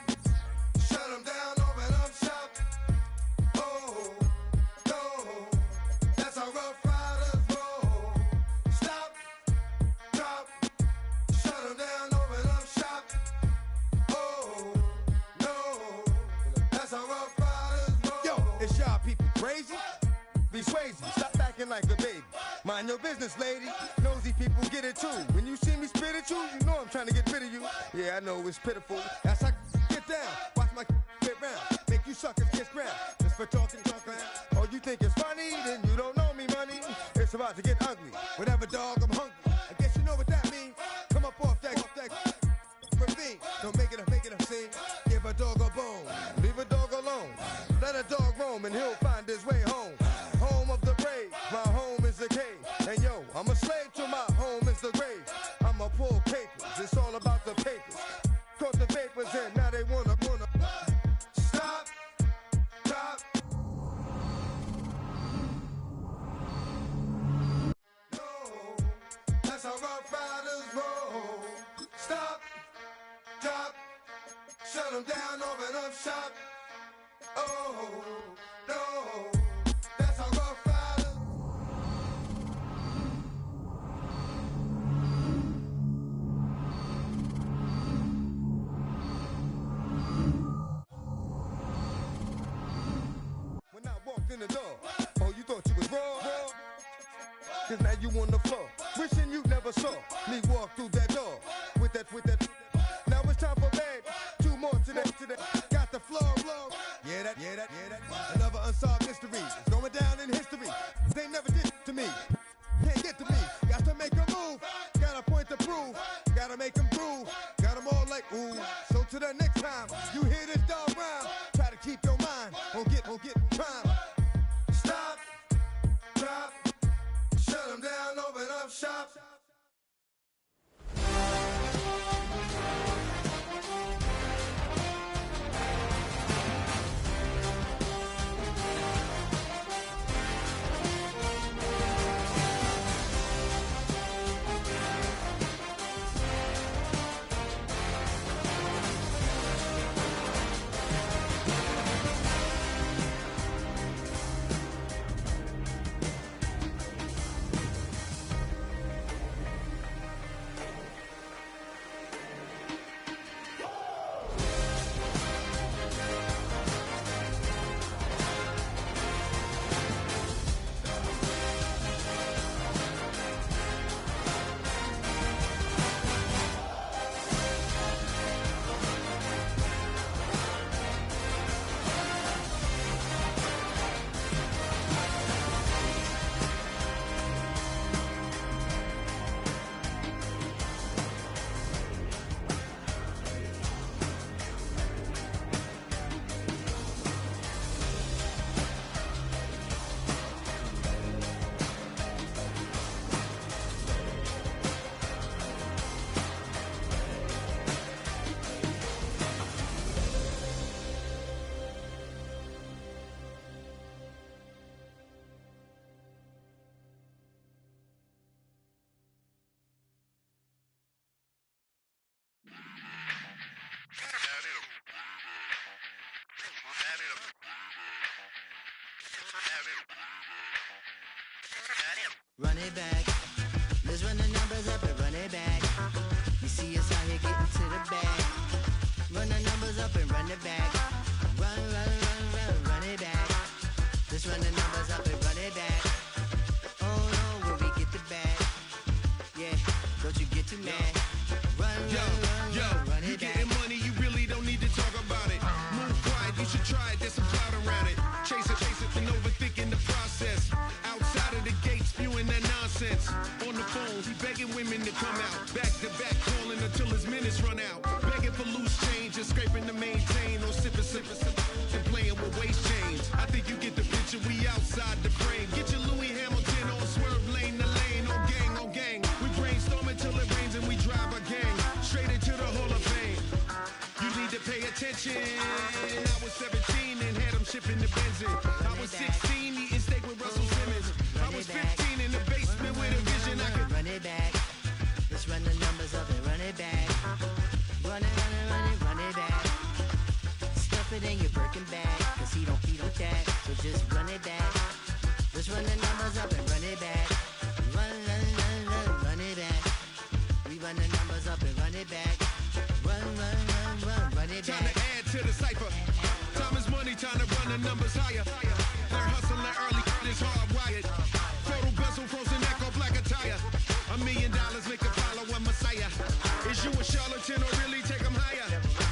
shut them down, open up shop. Oh, no, that's how Rough Riders roll. Stop, drop, shut them down, open up shop. Oh, no, that's how Rough Riders roll. Yo, is y'all people crazy? Be crazy, stop acting like a baby. Mind your business, lady. Nosy people get it too. When you see me spit at you, you know I'm trying to get rid of you. Yeah, I know it's pitiful. That's how I get pull papers. It's all about the papers. Caught the vapors and now they wanna stop, drop. No, that's how rough riders roll. Stop, drop, shut them down, open up shop. Oh, no, that's how rough riders. When I walked in the door, oh, you thought you was raw? Cause now you on the floor, wishing you never saw me walk through that door with that. Now it's time for bed, 2 more today. Got the floor blown. Yeah, that. Another unsolved mystery is going down in history. They never did to me, can't get to me. Got to make a move, got a point to prove. Gotta make them groove, got them all like ooh. So to the next time you hear this dog rhyme, try to keep your mind on get prime. Stop, drop, shut them down, open up shop. Run it back. Let's run the numbers up and run it back. You see us out here getting to the bag. Run the numbers up and run it back. Run it back. Let's run the numbers up and run it back. Oh no, when we get the bag. Yeah, don't you get too mad. Run it back. Getting money, you really don't need to talk about it. Move quiet, you should try it, there's some clout around it. Chase it, and overthinking the process. Outside of the gates, spewing that nonsense. On the phone, he begging women to come out. Back to back, calling until his minutes run out. Begging for loose change and scraping to maintain. Or sipping, and playing with waist chains. I think you get the picture, we outside the frame. Get your Louis Hamilton on swerve lane to lane. On gang. We brainstorm until it rains and we drive our gang straight into the Hall of Fame. You need to pay attention. I was 17 and had them shipping the benzin. I was 16 eating steak with Russell Simmons. I was 15 in the basement with a vision. I could run it back. Let's run the numbers up and run it back. Run it back. Stuff it in your Birkin bag, cause he don't with that. So just run it back. Let's run the numbers up and run it back. Run it back. We run the numbers up and run it back. Run it back. time to add to the cipher. Time is money, time to run the numbers higher. They're hustling early, this hardwired. Photo bezel, frozen echo, black attire. $1 million make a follow a messiah. Is you a charlatan or really take them higher?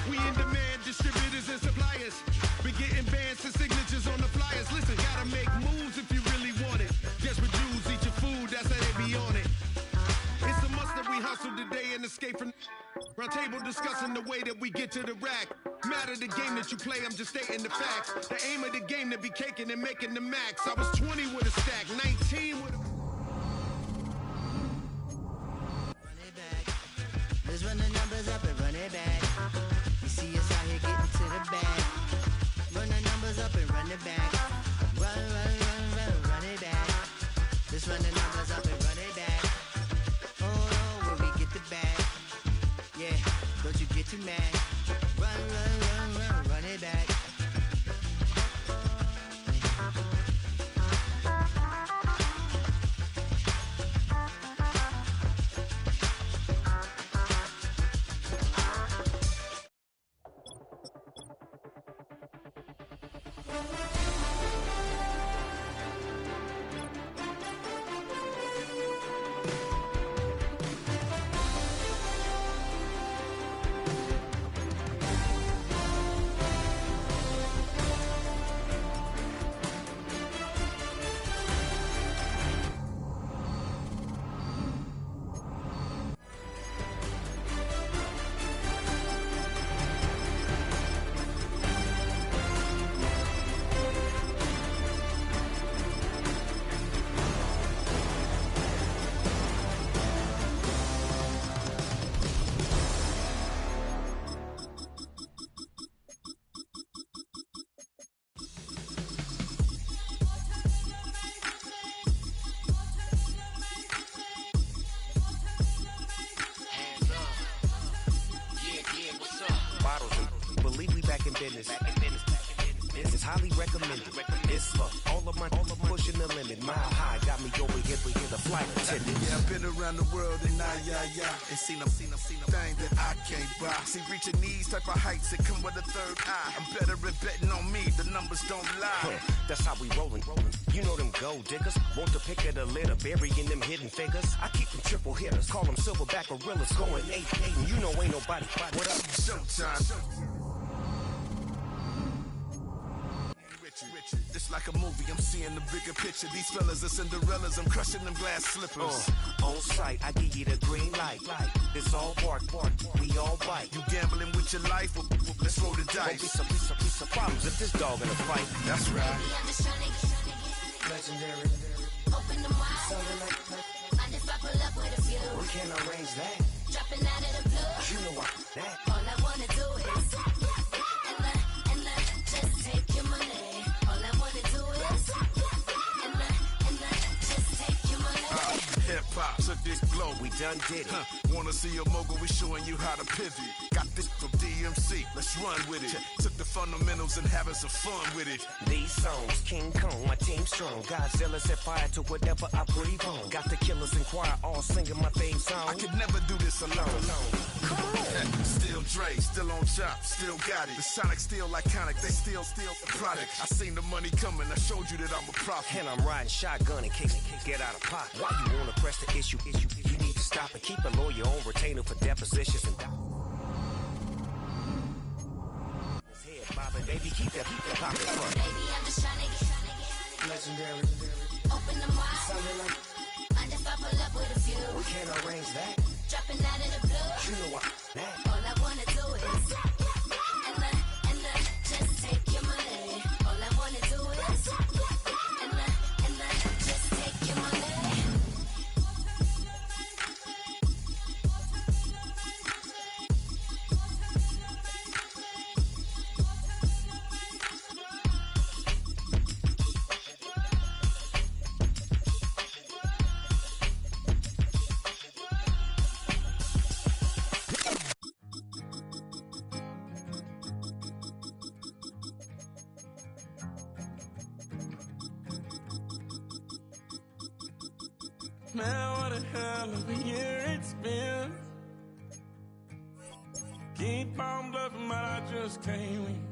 We in demand, distributors and suppliers. Been getting bands and signatures on the flyers. Listen, gotta make moves if you really want it. Desperate Jews eat your food, that's how they be on it. It's a must that we hustle today and escape from round table discussing the way that we get to the rack. Matter the game that you play, I'm just stating the facts. The aim of the game to be caking and making the max. I was 20 with a stack, 19 with a... Run it back. business. This is highly recommended. It's for all of my pushing the limit. Mile high got me over here for the flight attendant. Yeah, I've been around the world and and seen a thing that I can't buy. See, reaching these type of heights that come with a third eye. I'm better at betting on me. The numbers don't lie. That's how we rollin'. You know them gold diggers. Want to pick at a litter, burying them hidden figures. I keep them triple hitters. Call them silverback gorillas. Going 8-8, and you know ain't nobody. What up? Showtime. It's like a movie, I'm seeing the bigger picture. These fellas are Cinderellas, I'm crushing them glass slippers. On sight, I give you the green light. It's all bark, we all bite. You gambling with your life? Well, let's roll the dice. Won't be some problems if this dog in a fight. That's right. Baby, I'm just trying to get Legendary. open the wide. Something like Mind if I pull up with a few? we can't arrange that. Dropping out of the blue. You know what? That. All I wanna do is and just take your money. All I wanna do is and just take your money. Hip hop took this globe. We done did it. Wanna see a mogul? We showing you how to pivot. Got this from DMC. Let's run with it. Took the fundamentals and having some fun with it. These songs, King Kong, my team strong. Godzilla set fire to whatever I breathe on. Got the killers in choir all singing my theme song. I could never do this alone. Come on. Still Dre, still on top, still got it. The Sonic still iconic, they still the product. I seen the money coming, I showed you that I'm a prophet. And I'm riding shotgun in case get out of pocket. Why you wanna press the issue? You need to stop and keep a lawyer on retainer for depositions and head bobbing, baby, keep that pocket front. Baby, I'm just trying to get Legendary. open the wide. Something like Mind if I pull up with a few? we can't arrange that. Dropping out of the blue. You know what? That. All I wanna do is and just take your money. All I wanna do is and just take your money. Man, what a hell of a year it's been. Keep on bluffing, but I just can't win.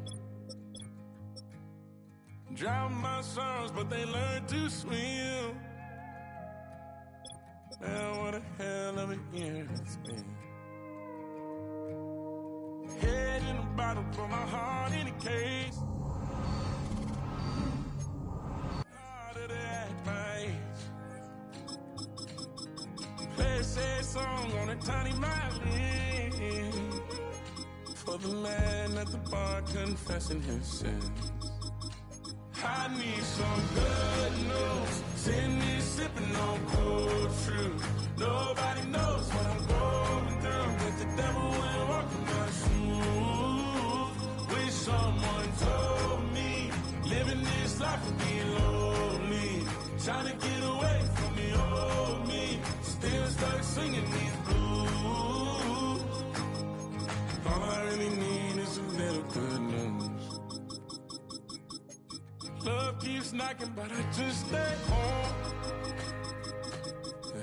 Drown my sons, but they learn to swim. Man, what a hell of a year it's been. Head in a bottle, put my heart in a case. Harder to act my age. Play a sad song on a tiny violin for the man at the bar confessing his sins. I need some good news. Send me sipping on cold truth. Nobody knows what I'm going through, but the devil will walk in my shoes. Wish someone told me living this life would be lonely. Trying to get away from the old me. Still stuck singing these blues. All I really need is a little good news. Love keeps knocking, but I just stay home.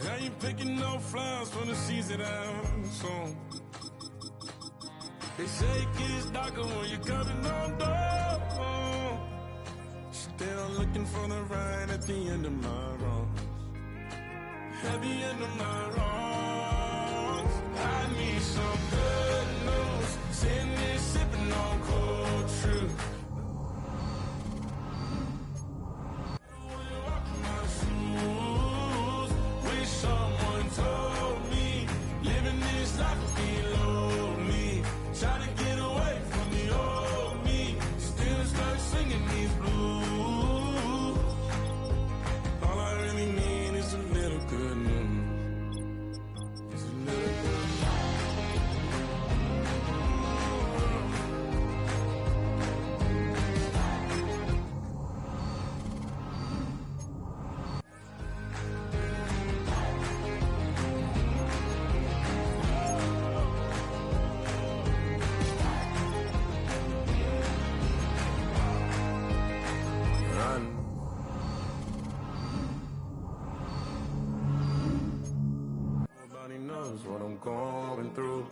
How you picking no flowers from the seeds that I'm sown? They say it gets darker when you're coming on door. Still looking for the right at the end of my wrongs. At the end of my wrongs, I need some good news. Sitting there sipping on cold truth. Walk in my shoes. Wish someone told me living this life would be lonely. Try to get away from the old me. Still start singing these blues. All I really need is a little good news. It's a little good news.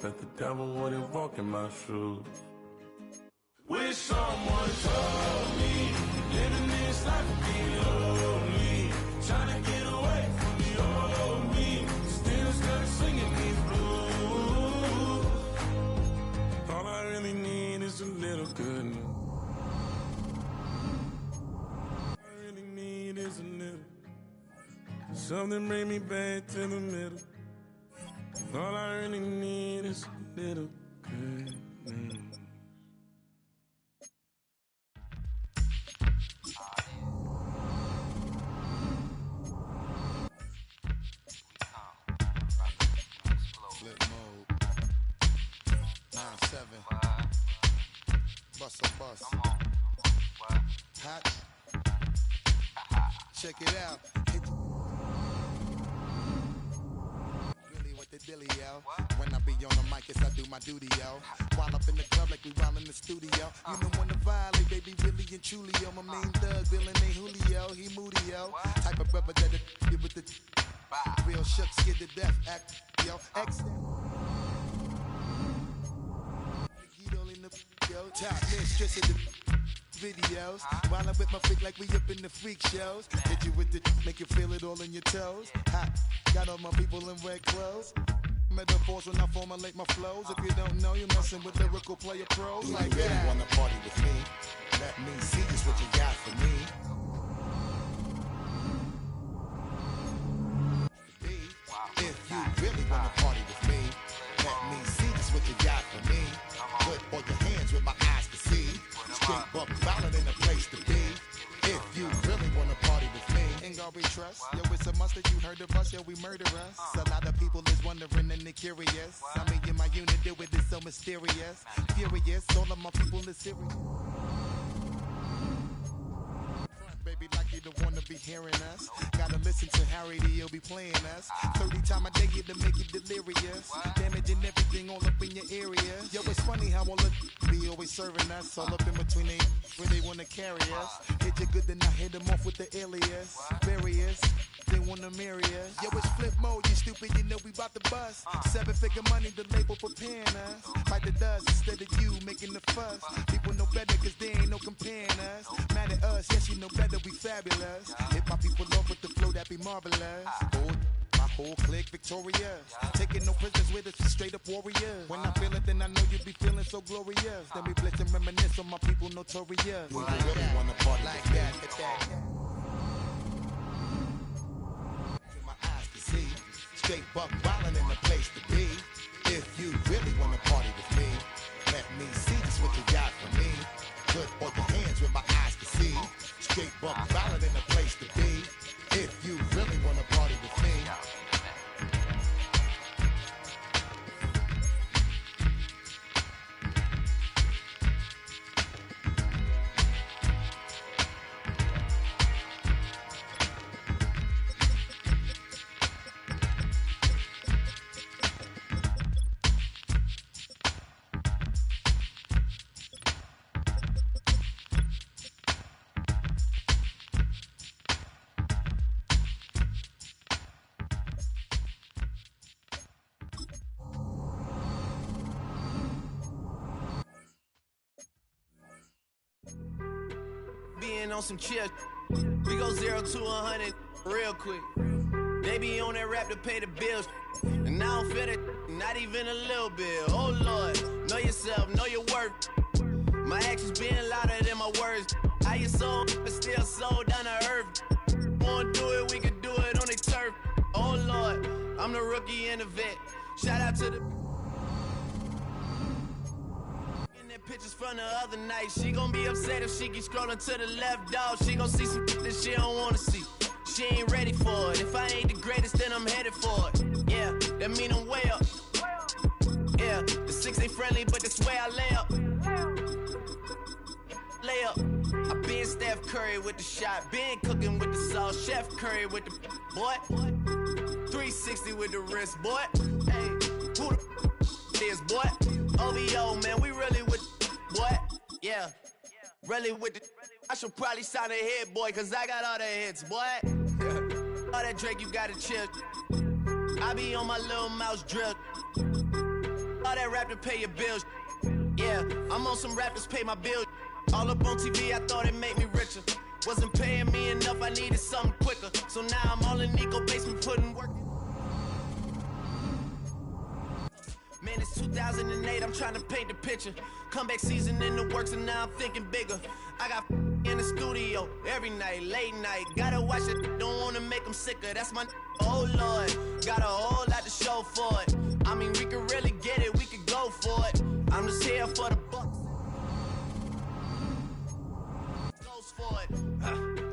that the devil wouldn't walk in my shoes. Wish someone told me living this life would be lonely. Trying to get away from the old me, still stuck singing these blues. All I really need is a little good news. All I really need is a little. Something bring me back to the middle. All I really need is a little good news. Flip mode. 9-7. Bust a bus. Hot. Check it out. Really with the dilly, yo. When I be on the mic, yes, I do my duty, yo. While up in the club like we while in the studio. You know when to violate, baby, really and truly, yo. My main thug, villain ain't Julio. He moody, yo. Type of brother that get with the real shook, scared to death, act, yo. X. Yo, top mistress of the videos. While I'm with my freak like we up in the freak shows. Hit you with the make you feel it all in your toes. Hot, got all my people in red clothes. Metaphors when I formulate my flows. If you don't know, you're messing with lyrical player pros. Like that. You really wanna party with me? Let me see just what you got for me. If you really wanna party with me, let me see just what you got for me. Put all your hands with my eyes to see. Straight buck violent in a place to be. If you really wanna party with me, ain't gonna be trust. Yo, it's a must that you heard of us, yo, we murder us. A lot of people is wondering and they curious. I mean, in my unit, deal with it so mysterious. Furious, all of my people is serious. Baby, like you don't wanna be hearing us. Gotta listen to Harry, he'll be playing us. 30 times a day to make you delirious. Damaging everything all up in your area. Yo, it's funny how all the be always serving us. All up in between they where they wanna carry us. Hit you good, then I hit them off with the alias. Various, they wanna marry us. Yo, it's flip mode, you stupid, you know we bout to bust. 7-figure money, the label preparing us. Fight the dust instead of you making the fuss. People know better cause they ain't no comparing us. Mad at us, yes, you know better, we fabulous. Hit my people off with the flow, that be marvelous. My whole clique victorious. Taking no prisoners with us, straight up warriors. When I feel it, then I know you be feeling so glorious. Then we blitz and reminisce on my people notorious. We really wanna party like that. My eyes to see. Straight buck violent in the place to be. If you really wanna party with me, let me see just what you got for me. Put all your hands with my eyes to see. Straight buck violent in the place to be. If you really wanna party with me. On some chill, we go 0 to 100 real quick. They be on that rap to pay the bills, and I don't feel it, not even a little bit. Oh Lord, know yourself, know your worth. My actions being louder than my words. How you so, but still so down to earth. Wanna do it, we can do it on the turf. Oh Lord, I'm the rookie and the vet. Shout out to the pictures from the other night. She gon' be upset if she keep scrolling to the left, dog. She gon' see some that she don't wanna see. She ain't ready for it. If I ain't the greatest, then I'm headed for it. Yeah, that mean I'm way up. Yeah, the 6 ain't friendly, but that's where I lay up. Lay up. I been Steph Curry with the shot. Been cooking with the sauce. Chef Curry with the boy. 360 with the wrist, boy. Hey, who the is, boy? OVO, man, we really with what? Yeah, really with the. I should probably sign a hit, boy, cause I got all the hits, boy. All that Drake, you gotta chill. I be on my little mouse drip. all that rap to pay your bills. Yeah, I'm on some rappers pay my bills. All up on TV, I thought it made me richer. Wasn't paying me enough, I needed something quicker. So now I'm all in Nico basement putting work. Man, it's 2008, I'm trying to paint the picture. Comeback season in the works and now I'm thinking bigger. I got in the studio every night, late night. Gotta watch it, don't wanna make them sicker. That's my oh Lord, got a whole lot to show for it. I mean, we could really get it, we could go for it. I'm just here for the bucks. Goes for it.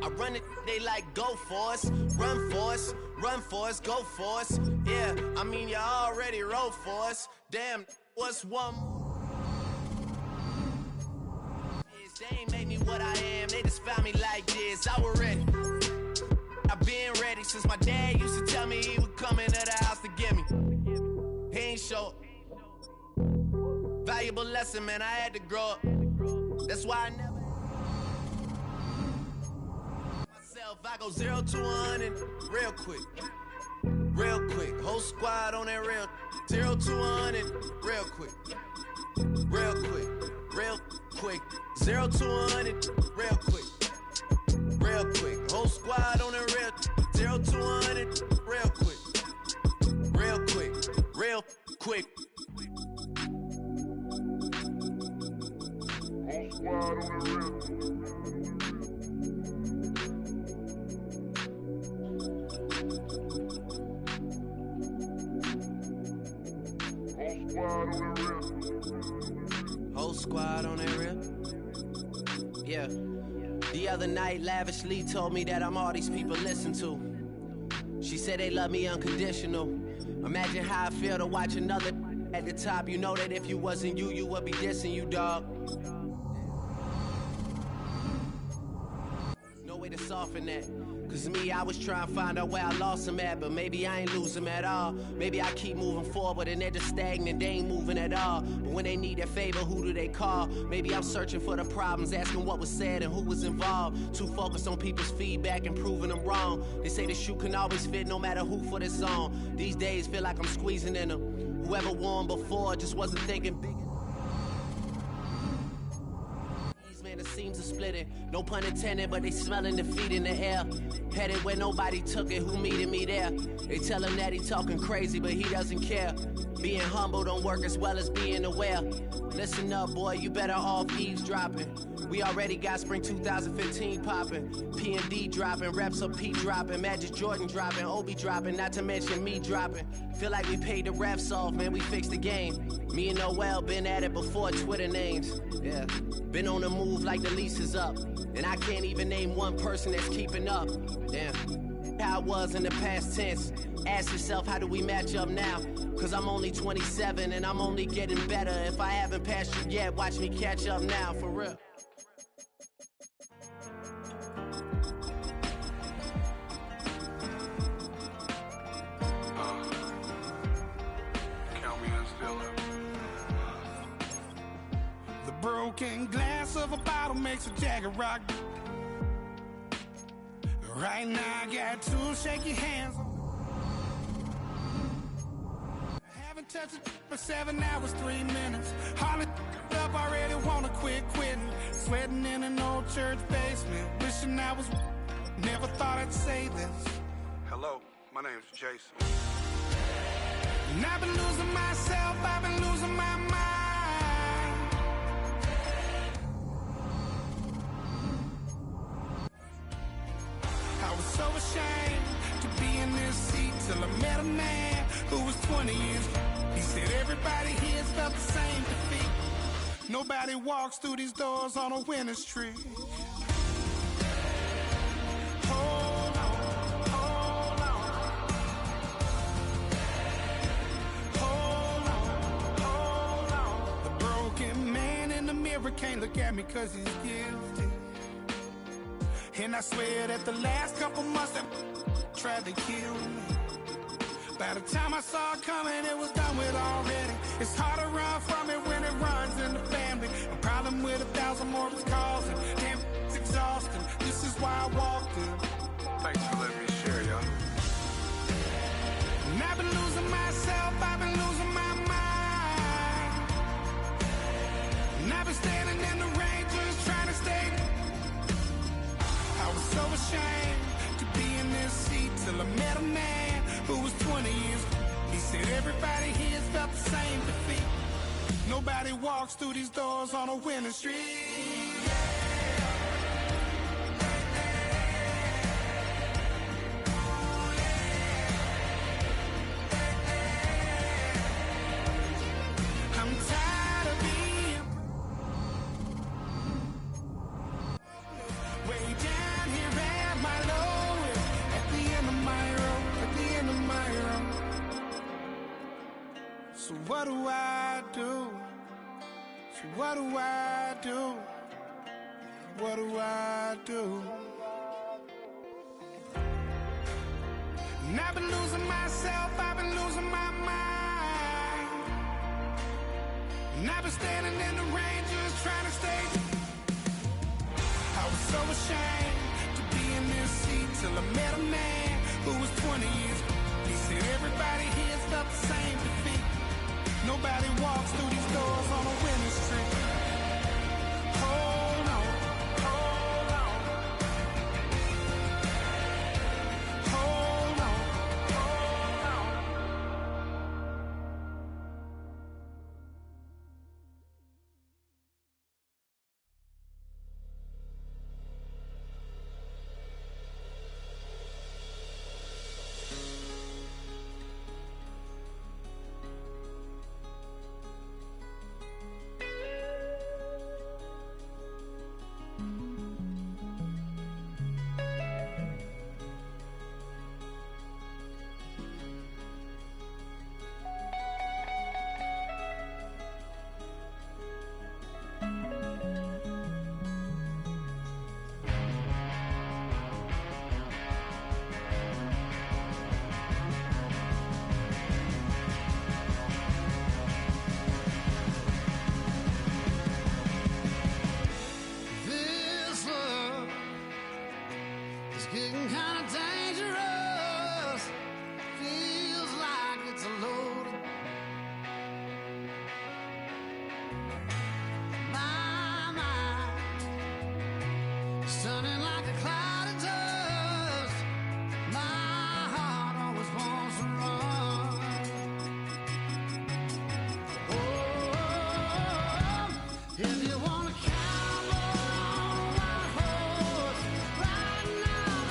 I run it, they like go for us, run for us, run for us, go for us. Yeah, I mean you already wrote for us. Damn, what's one more? They ain't made me what I am, they just found me like this. I was ready. I've been ready since my dad used to tell me he would come into the house to get me. He ain't show up. Valuable lesson, man, I had to grow up. That's why I never myself. I go 0 to 100 real quick. Real quick. Whole squad on that real 0 to 100 real quick. Real quick. Real quick. 0 to 100 real quick. Real quick. Whole squad on that real 0 to 100 real quick. Real quick. Real quick. Whole squad on the real. Whole squad on that real. Yeah. The other night, lavishly told me that I'm all these people listen to. She said they love me unconditional. Imagine how I feel to watch another at the top. You know that if you wasn't you, you would be dissing you, dog. No way to soften that. Cause me, I was trying to find out where I lost them at, but maybe I ain't lose them at all. Maybe I keep moving forward and they're just stagnant, they ain't moving at all. But when they need a favor, who do they call? Maybe I'm searching for the problems, asking what was said and who was involved. Too focused on people's feedback and proving them wrong. They say the shoe can always fit no matter who for this song. These days feel like I'm squeezing in them. Whoever won before just wasn't thinking big. Man, the seams are splitting, no pun intended, but they smelling defeat in the air. Headed where nobody took it, who meeted me there? They tell him that he talking crazy, but he doesn't care. Being humble don't work as well as being aware. Listen up, boy, you better off eavesdropping. We already got spring 2015 popping. P&D dropping, reps up P dropping, Magic Jordan dropping, Obi dropping, not to mention me dropping. Feel like we paid the refs off, man, we fixed the game. Me and Noel been at it before Twitter names. Yeah, been on the move like the lease is up. And I can't even name one person that's keeping up. Damn, how I was in the past tense. Ask yourself, how do we match up now? Cause I'm only 27 and I'm only getting better. If I haven't passed you yet, watch me catch up now, for real. Broken glass of a bottle makes a Jagger rock. Right now I got two shaky hands. I haven't touched it for 7 hours, 3 minutes. Hardly up, already wanna quit quitting. Sweating in an old church basement. Wishing I was, never thought I'd say this. Hello, my name's Jason. And I've been losing myself, I've been losing my mind. I was so ashamed to be in this seat till I met a man who was 20 years. He said everybody here's felt the same defeat. Nobody walks through these doors on a winning streak. Hold on, hold on. Hold on, hold on. The broken man in the mirror can't look at me cause he's guilty. And I swear that the last couple months that tried to kill me. By the time I saw it coming, it was done with already. It's hard to run from it when it runs in the family. A problem with 1,000 more it's causing. Damn, it's exhausting. This is why I walked in. Thanks for letting me share, y'all. And I've been losing myself, I've been losing my mind. felt the same defeat. Nobody walks through these doors on a winning streak. I'm tired of being way down here at my lowest, at the end of my road, at the end of my road. So what do I do? So what do I do? What do I do? And I've been losing myself, I've been losing my mind. And I've been standing in the rain just trying to stay. I was so ashamed to be in this seat till I met a man who was 20 years old. He said everybody here's felt the same defeat. Nobody walks through these doors on a winning streak. Hold on, hold on. Hold on, hold on. Getting kind of dangerous. Feels like it's a load. My mind is turning like a cloud of dust. My heart always wants to run. Oh, if you want to cowboy on a white horse, right now.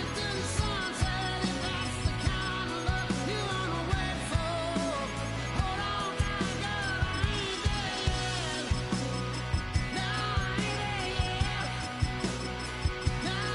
Now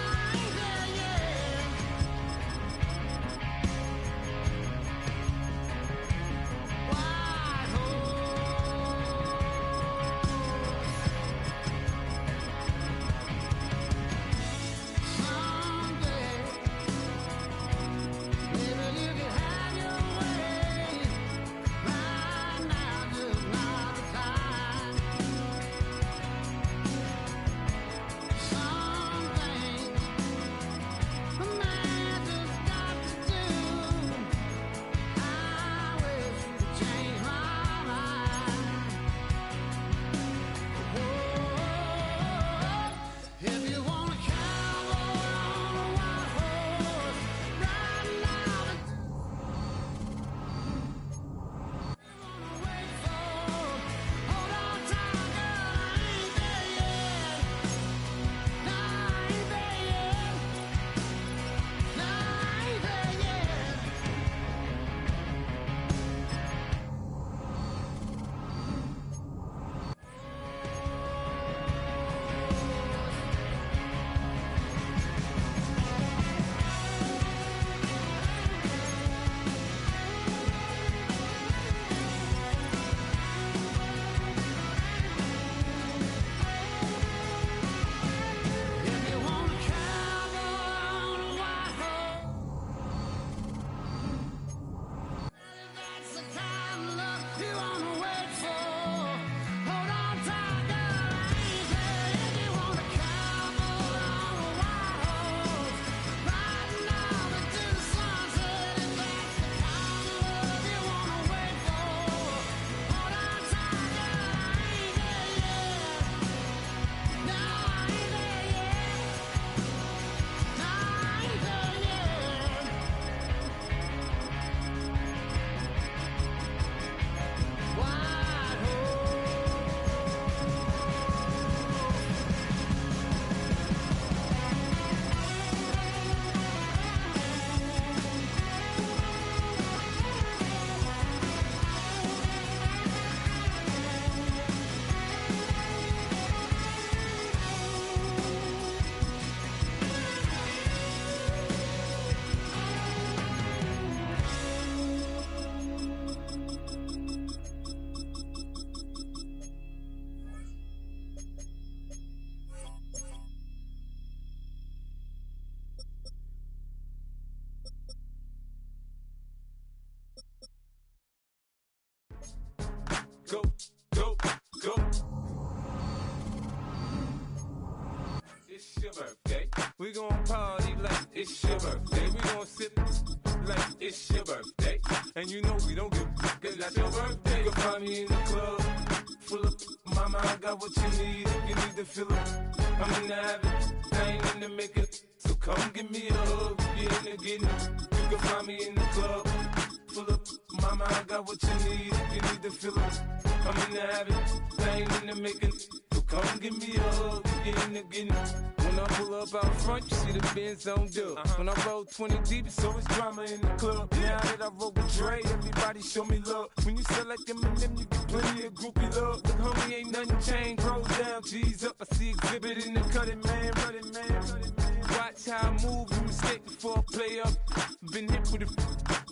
it's your birthday. We gon' sip like it's your birthday. And you know we don't give cause that's your birthday. You'll find me in the club, full of mama, I got what you need. If you need to fill up, I'm in the habit, I ain't in the makeup. So come give me a hug, get in the getting. You can find me in the club, full of mama, I got what you need. If you need to fill up, I'm in the habit, I ain't in the making. So come give me a hug, get in the getting. When I pull up out front, you see the Benz on dub. When I roll 20 deep, it's always drama in the club. Now that I roll with Dre, everybody show me love. When you sell like Eminem, you get plenty of groupie love. Look, homie, ain't nothing changed. Rolls down, G's up. I see exhibit in the cutting, man. Running, man. Watch how I move, you mistake before I play up. Been hit with a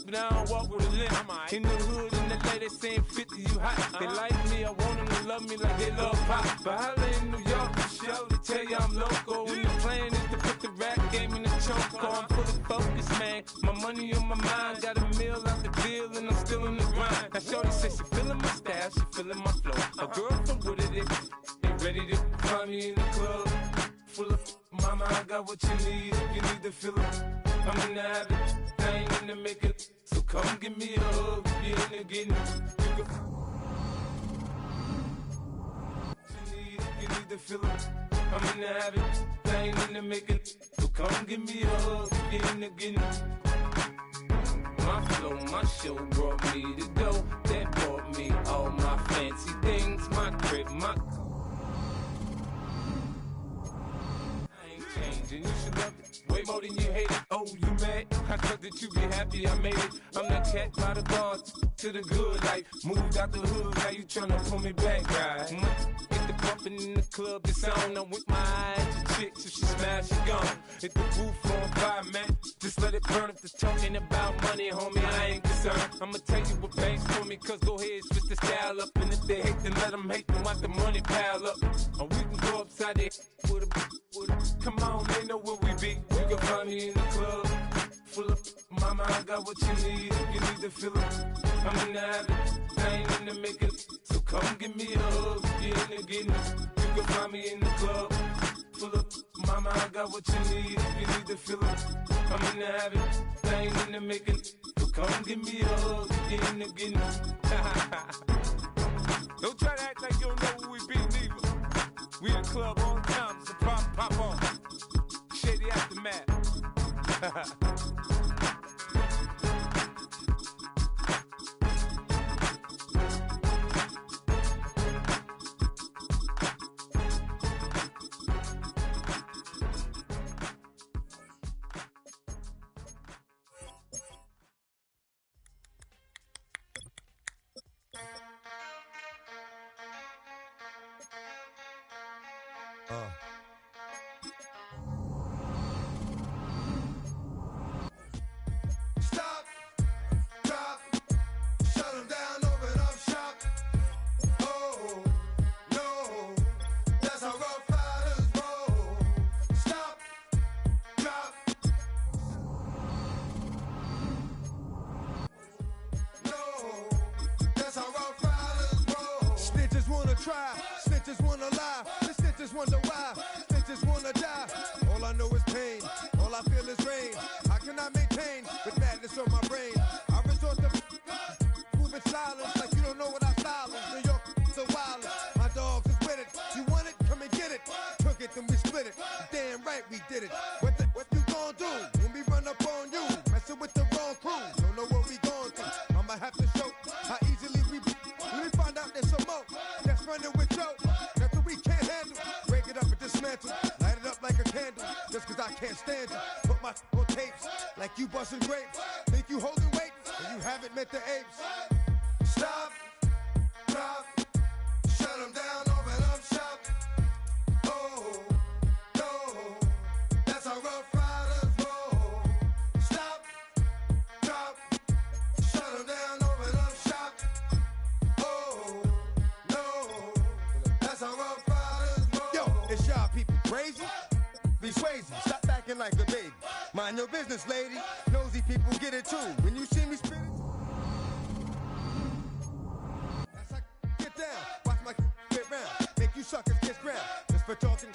but I don't walk with a limp. In the hood, in the lady saying 50, you hot. They like me, I want them to love me like they love pop. But holla in New York, the show, they tell you I'm local. And the plan is to put the rap game in the choke. I'm fully focused, man. My money on my mind, got a meal out the deal, and I'm still in the grind. Now shorty says she feeling my style, she feeling my flow. A girl from Wooded, they ready to find me in the club. Full of mama, I got what you need. If you need to fill up, I'm in the habit, I ain't in the makeup. So come give me a hug, get in the getting. You need to fill up, I'm in the habit, I ain't in the making. So come give me a hug, get in the getting. My flow, my show brought me the dough. That brought me all my fancy things. My crib, my and you should love it way more than you hate it. Oh, you mad? I thought that you be happy I made it. I'm that cat by the bar to the good life. Moved out the hood, now you tryna pull me back, right? Get the bumpin' in the club, the sound. I'm with my eyes to chicks. If she smash, she gone. Hit the roof on fire, man. Just let it burn. If they're talking about money, homie, I ain't concerned. I'ma tell you what banks for me, cause go ahead, switch the style up. And if they hate, then let them hate, then watch the money pile up. Or we can go upside there with a come on, they know where we be. You can find me in the club, full of mama, I got what you need. If you need to fill up, I'm in the habit, I ain't in the making. So come give me a hug, get in the getting. You can find me in the club, full of mama, I got what you need. If you need to fill up, I'm in the habit, I ain't in the making. So come give me a hug, get in the getting. Don't try to act like you don't know who we be, neither. We in the club on time, so pop on. Shady Aftermath. Stop, drop, shut 'em down, open up shop. Oh, no, that's how Rough Riders roll. Stop, drop. No, that's how Rough Riders roll. Snitches wanna try, snitches wanna lie, the snitches wonder why, snitches wanna die. All I know is pain, all I feel is rain. How can I maintain with madness on my brain? I resort to moving silence like you don't know what I style is. New York so wild, my dogs is with it. You want it? Come and get it. Took it, then we split it. Damn right we did it. What you gon' do when we run up on you? Messing with the wrong crew. Don't know what we gon' do. I'ma have to show how easily we when we find out there's some more that's running with Joe. Nothing we can't handle. Break it up and dismantle. Light it up like a candle. Just cause I can't stand it. Put my on tapes like you busting grapes. Think you holding weight and you haven't met the apes. Stop, drop, shut 'em down, open up shop. Oh, no, that's how Rough Riders roll. Stop, drop, shut 'em down, open up shop. Oh, no, that's how Rough Riders roll. Yo, it's y'all people crazy? Be crazy, stop acting like a baby. Mind your business, lady. Nosy people get it too. When you see me spit it, that's how get down. Watch my get round. Make you suckers kiss ground. Just for talking.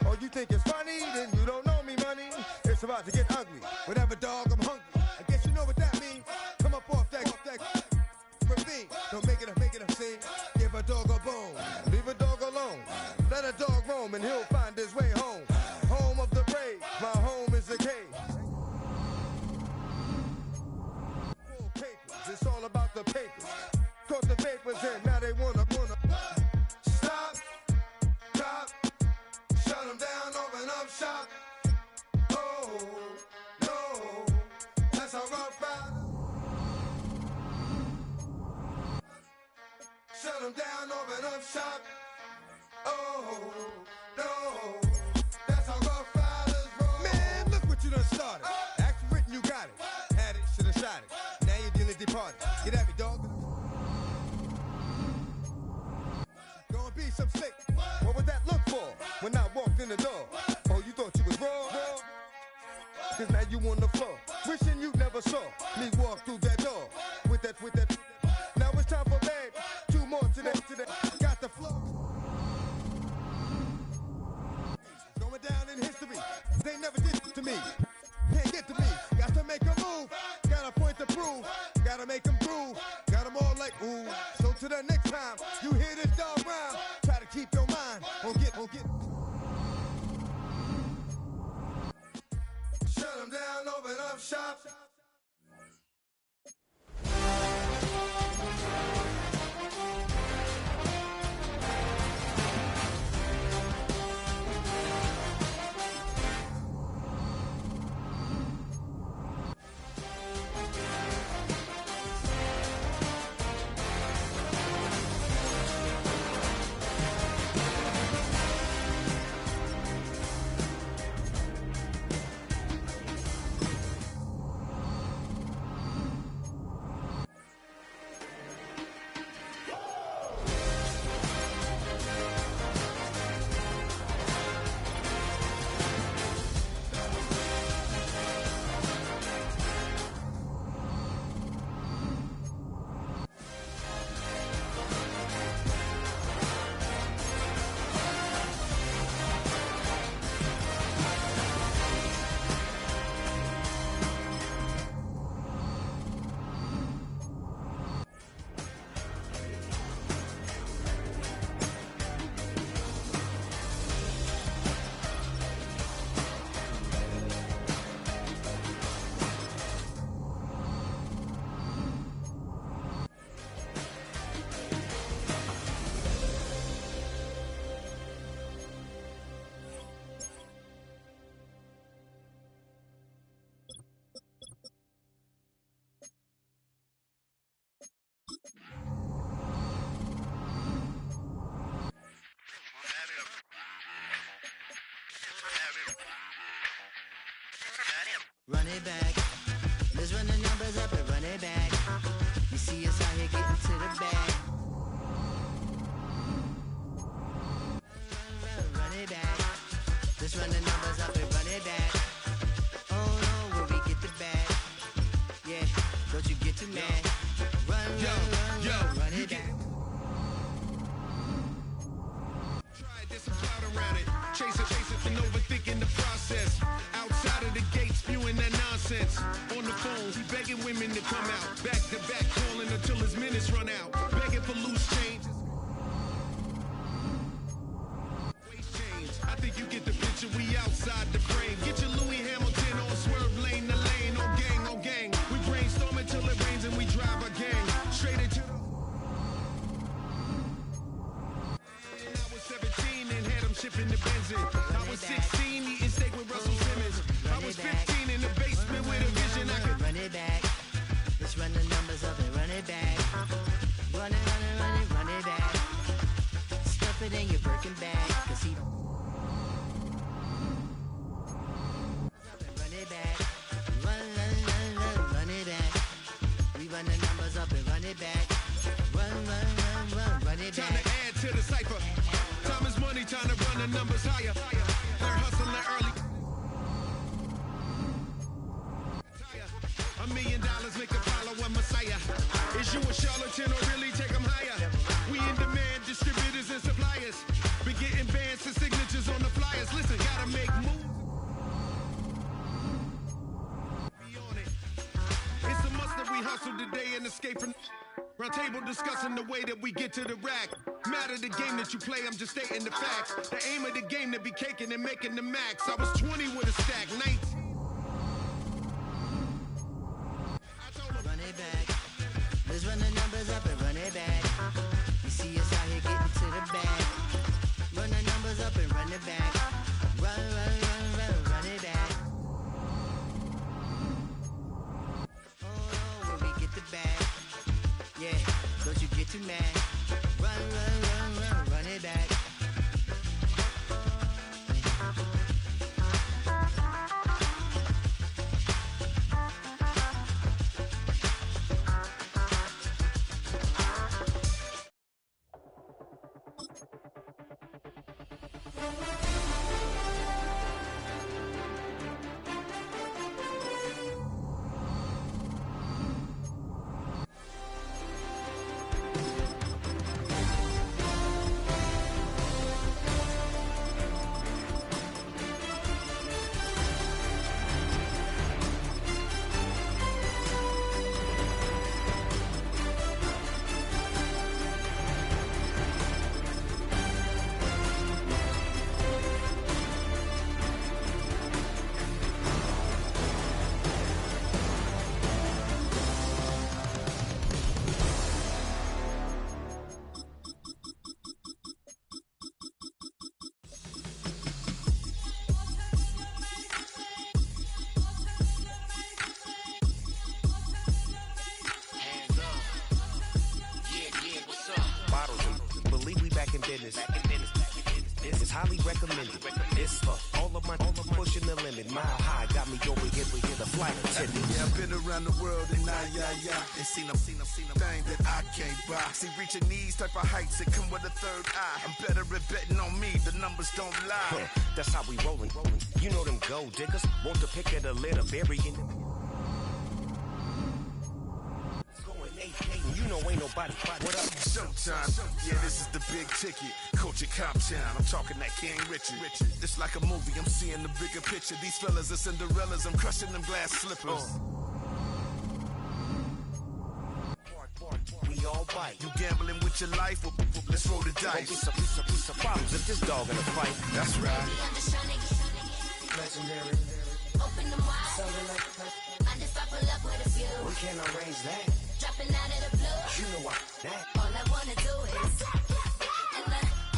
Oh, you think it's funny? Then you don't know me, money. It's about to get ugly. dog a bone. Leave a dog alone. Let a dog roam and he'll find his way home. Home of the brave. My home is a cave. Full papers. It's all about the papers. Caught the papers and now they wanna. Stop. Drop. Shut them down. Open up shop. Oh, no. That's how rough riders. Shut them down, open up shop. Oh, no. That's how rough riders roll. Man, look what you done started. Act written, you got it. Had it, should've shot it. Now you're dealing departed. Get at me, dog. Gonna be some slick. What would that look for when I walked in the door? Oh, you thought you was raw? Cause now you on the floor. Wishing you never saw me walk through that door. With that. Now it's time for bed. Two more today. Got the flow. Going down in history. They never did to me. Can't get to me. Got to make a move. Got a point to prove. Gotta make them groove. Got them all like ooh. So to the next time you hear this dog rhyme, try to keep your mind on get. Shut them down, open up shop. Run it back. Let's run the numbers up and run it back. You see us out here getting to the bag. Run it back. Let's run the numbers up and run it back. Oh no, where we get the bag. Yeah, don't you get too mad. Run it back. Try it, there's some cloud around it. Chase it, and overthinking the process. Outside of the gates, spewing that nonsense. On the phones, he begging women to come out. Back to back, calling until his minutes run out. Begging for loose change. Waist change. I think you get the picture, we outside the frame. Get your Louis Hamilton on swerve lane to lane. On gang. We brainstorm until it rains and we drive our gang. Straight into the... I was 17 and had them shipping the benzin. I was 16 eating steak with Russell Simmons. I was 15 in the basement with a vision. I could run it back. Let's run the numbers up and run it back. Run it back. Stuff it in your Birkin bag. Cause he don't. Run it back. Run it back. We run the numbers up and run it back. Run it back. time to add to the cipher. Time is money, time to run the numbers higher. They're hustling early. $1 million make a follow a messiah. Is you a charlatan or really take them higher? We in demand, distributors and suppliers. Be getting bands and signatures on the flyers. Listen, gotta make moves. Be on it. It's a must that we hustle today and escape from. Round table discussing the way that we get to the rack. Matter the game that you play, I'm just stating the facts. The aim of the game to be caking and making the max. I was 20 with a stack, 19. Run it back. Let's run the numbers up and run it back. You see us out here getting to the bag. Run the numbers up and run it back. Run it back. Oh, when we get the bag. Yeah, don't you get too mad. Run it back. This is highly recommended. It's for all of my pushing the limit. Mile high got me over here with the flight attendant. Yeah, I've been around the world and and seen them thing that I can't buy. See, reaching these type of heights, it come with a third eye. I'm better at betting on me, the numbers don't lie. That's how we rollin'. You know them gold diggers, want to pick of the litter, burying them. You know ain't nobody. What up? Showtime. Yeah, this is the big ticket. Coach at Cop Town. I'm talking that King Richard. It's like a movie. I'm seeing the bigger picture. These fellas are Cinderellas. I'm crushing them glass slippers. We all bite. You gambling with your life? Well, let's roll the dice. Be some problems if this dog in a fight. That's right. Legendary. Open them wide. Something like I just pull up with a few. We can't arrange that. Dropping out of the blue. You know why that. All I wanna do is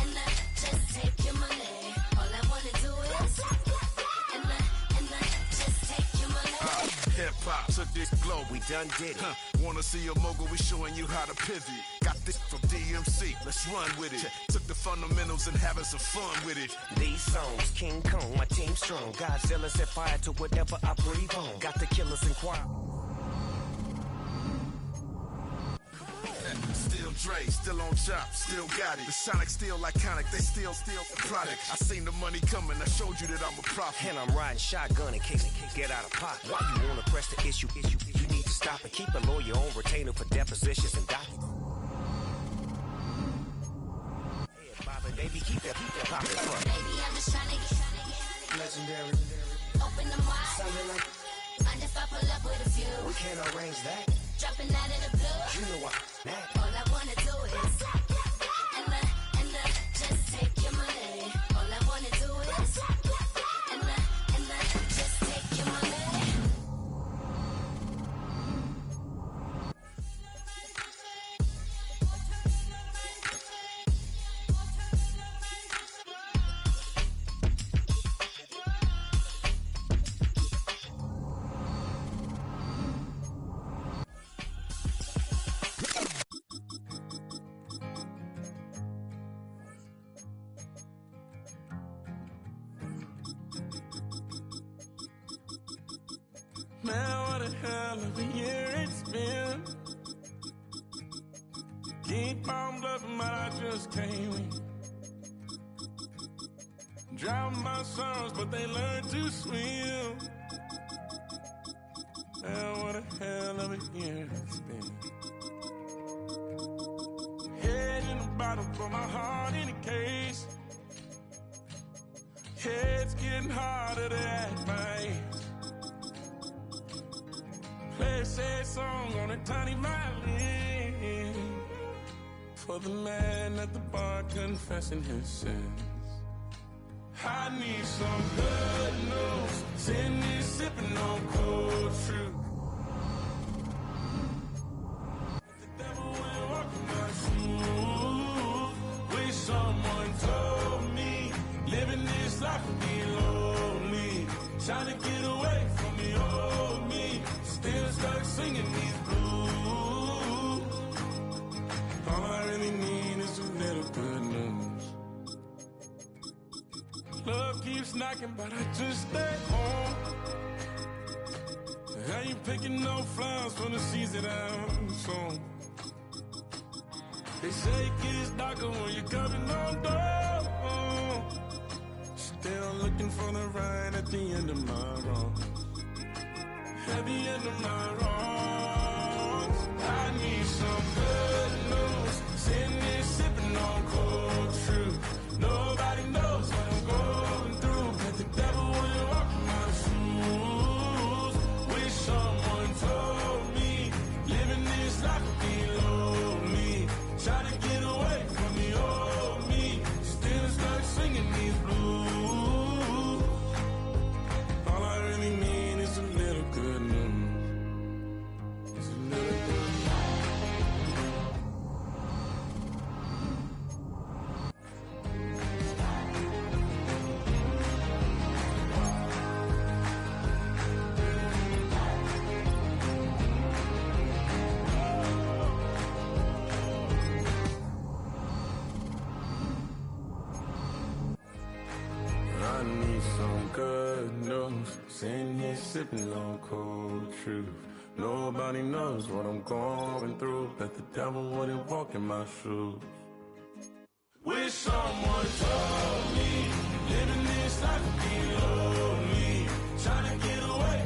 and just take your money. All I wanna do is and just take your money. Hip hop took this globe. We done did it. Wanna see a mogul? We showing you how to pivot. Got this from DMC. Let's run with it. Took the fundamentals and having some fun with it. These songs, King Kong, my team strong. Godzilla set fire to whatever I breathe on. Got the killers in choir. Still Dre, still on top, still got it. The Sonic still iconic, they still the product. I seen the money coming, I showed you that I'm a prophet. And I'm riding shotgun in case get out of pocket. Why you wanna press the issue? You need to stop and keep a lawyer on retainer for depositions and documents. Yeah, Bobby, baby, keep that pocket front. Baby, I'm just trying to get Legendary. Open them wide. Something like Mind if I pull up with a few? we can't arrange that. Dropping out of the blue. You know why that. All I wanna do is and just take your money. All I wanna do is and just take your money. Man, what a hell of a year it's been. Keep on bluffing, but I just can't win. Drown my sons, but they learn to swim. Man, what a hell of a year it's been. Head in the bottle, for my heart in a case. It's getting harder to act my age. Play a sad song on a tiny violin. For the man at the bar confessing his sins. I need some good news. Send me sipping on cold truth. The devil went walking my shoes. Wish someone told me living this life would be lonely. Trying to get away from the old me. Still stuck singing these blues. All I really need is a little good news. Love keeps knocking, but I just stay home. I ain't picking no flowers for the seeds that I'm sown. They say it gets darker when you're coming on door. Still looking for the ride at the end of my road. At the end of my road, I need some good news. Sitting there sipping on cold truth. Nobody knows what I'm going through, but the devil wouldn't walk in my shoes. Wish someone told me living this life would be lonely. Try to get away from the old me. Still stuck singing these blues. All I really need is a little good news. It's a little good news. I need some good news. Sitting here sipping on cold truth. Nobody knows what I'm going through, but the devil wouldn't walk in my shoes. Wish someone told me living this life would be lonely. Trying to get away.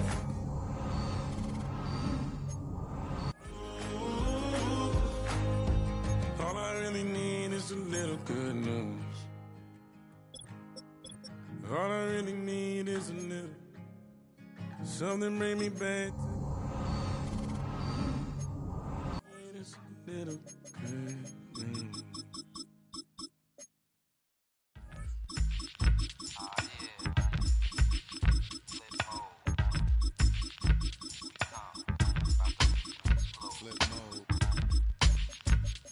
All I really need is a little good news. All I really need is a little something bring me back to just a little good news. Flip mode.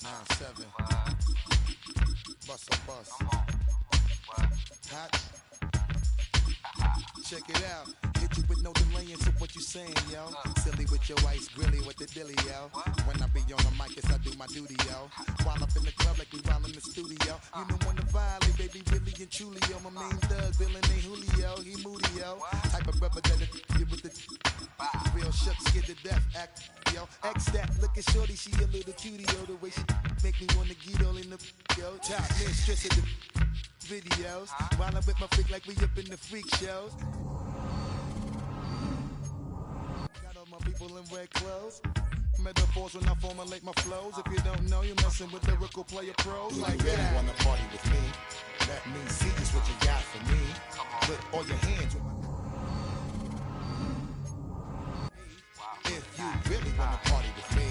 9-7. Bust a bus. Hot. Check it out. Hit you with no delay into what you saying, yo. Silly with your ice grilly with the dilly, yo. When I be on the mic, yes, I do my duty, yo. While up in the club like we while in the studio. You don't wanna violate, baby, really and truly, yo. My main thug, villain ain't Julio, he moody, yo. Type of brother that'll you with the real shook, scared to death, act, yo. X that, look at shorty, she a little cutie, yo. The way she make me wanna get all in the, yo. Top mistress of the videos. While I'm with my freak like we up in the freak shows. Got all my people in red clothes. Metaphors when I formulate my flows. If you don't know, you're messing with lyrical player pros. Like that. You really wanna party with me? Let me see just what you got for me. Put all your hands on my... If you really wanna party with me,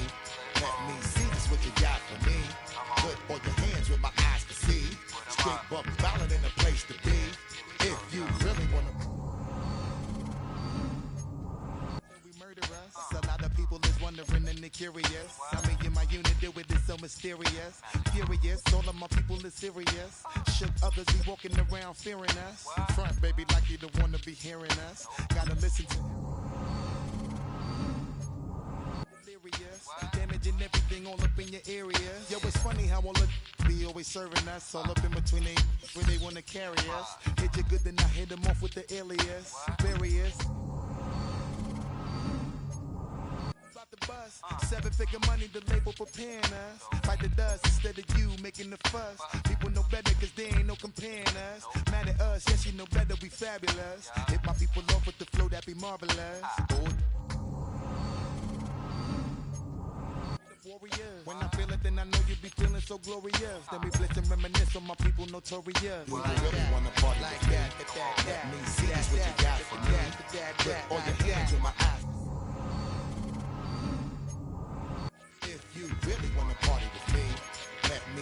let me see just what you got for me. Put all your hands with my eyes to see. Straight buck ballad in a place to be. If you really wanna... We murder us. A lot of people is wondering and they're curious. I mean, in my unit do it is so mysterious. Furious, all of my people is serious. Shook others be walking around fearing us. Front, baby, like you don't wanna be hearing us. Gotta listen to... Damaging everything all up in your area. Yo, it's funny how all of be always serving us. All up in between they where they wanna carry us. Hit you good, then I hit them off with the alias. Various. About the bus. 7-figure money, the label preparing us. Fight the dust instead of you making the fuss. People know better cause they ain't no comparing us. Mad at us, yes, you know better, we fabulous. Hit my people off with the flow, that be marvelous. When I feel it, then I know you be feeling so glorious. Then we blitz and reminisce on my people notorious. You really wanna party like that? Let me see just what you got for me. Put all your hands on my eyes. If you really wanna party with me, let me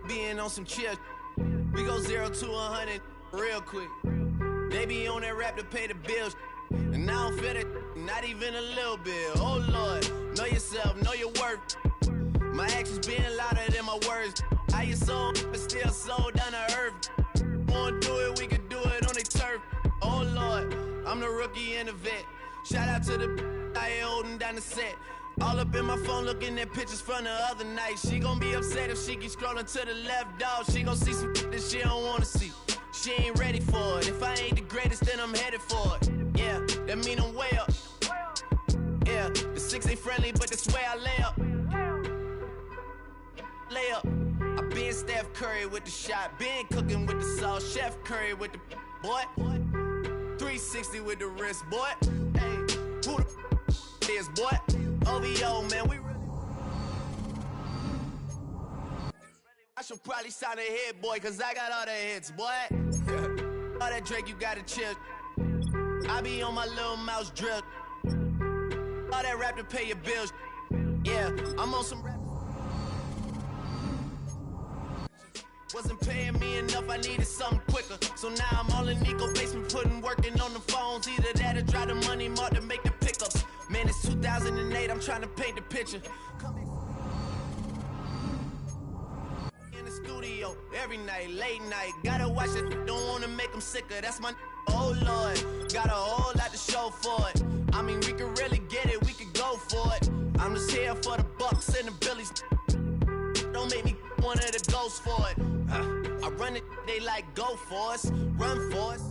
being on some chill. We go 0 to 100 real quick. They be on that rap to pay the bills. And I don't feel it, not even a little bit. Oh Lord, know yourself, know your worth. My actions being louder than my words. How you sold, but still sold down to earth. Wanna do it, we can do it on the turf. Oh Lord, I'm the rookie and the vet. Shout out to the I ain't holding down the set. All up in my phone looking at pictures from the other night. She gon' be upset if she keep scrolling to the left, dog. She gon' see some that she don't wanna see. She ain't ready for it. If I ain't the greatest, then I'm headed for it. Yeah, that mean I'm way up. Yeah, the 6 ain't friendly, but that's where I lay up. Lay up. I been Steph Curry with the shot. Been cooking with the sauce. Chef Curry with the boy. 360 with the wrist, boy. Hey, who the is, boy? OVO, man, we really. I should probably sign a hit, boy, cause I got all the hits, boy. All that Drake, you gotta chill. I be on my little mouse drill. All that rap to pay your bills. Yeah, I'm on some rap. Wasn't paying me enough, I needed something quicker. So now I'm all in Nico basement, working on the phones. Either that or try the money mark to make the pickups. Man, it's 2008, I'm trying to paint the picture. In the studio, every night, late night. Gotta watch it, don't wanna make them sicker. That's my oh Lord, got a whole lot to show for it. I mean, we could really get it, we could go for it. I'm just here for the bucks and the billies. Don't make me one of the ghosts for it. I run it, they like go for us, run for us.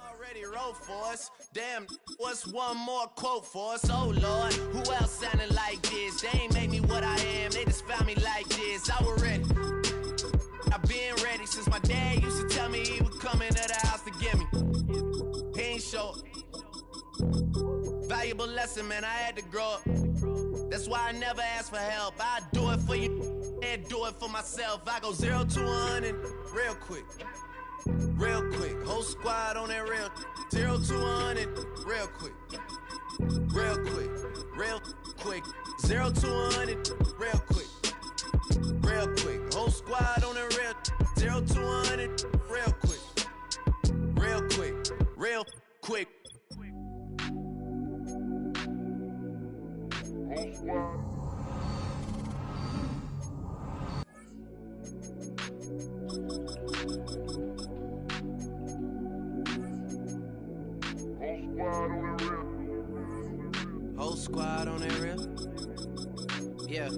Already wrote for us. Damn, what's one more quote for us? Oh Lord, who else sounded like this? They ain't made me what I am, they just found me like this. I was ready. I've been ready since my dad used to tell me he would come into the house to get me. He ain't show. Valuable lesson, man, I had to grow up. That's why I never ask for help. I do it for you and do it for myself. I go 0 to 100 real quick. Real quick. Whole squad on that real. 0 to 100 real quick. Real quick. Real quick. 0 to 100 real quick. Real quick. Whole squad on that real. 0 to 100 real quick. Real quick. Real quick. Whole squad. Whole squad on that real. Yeah.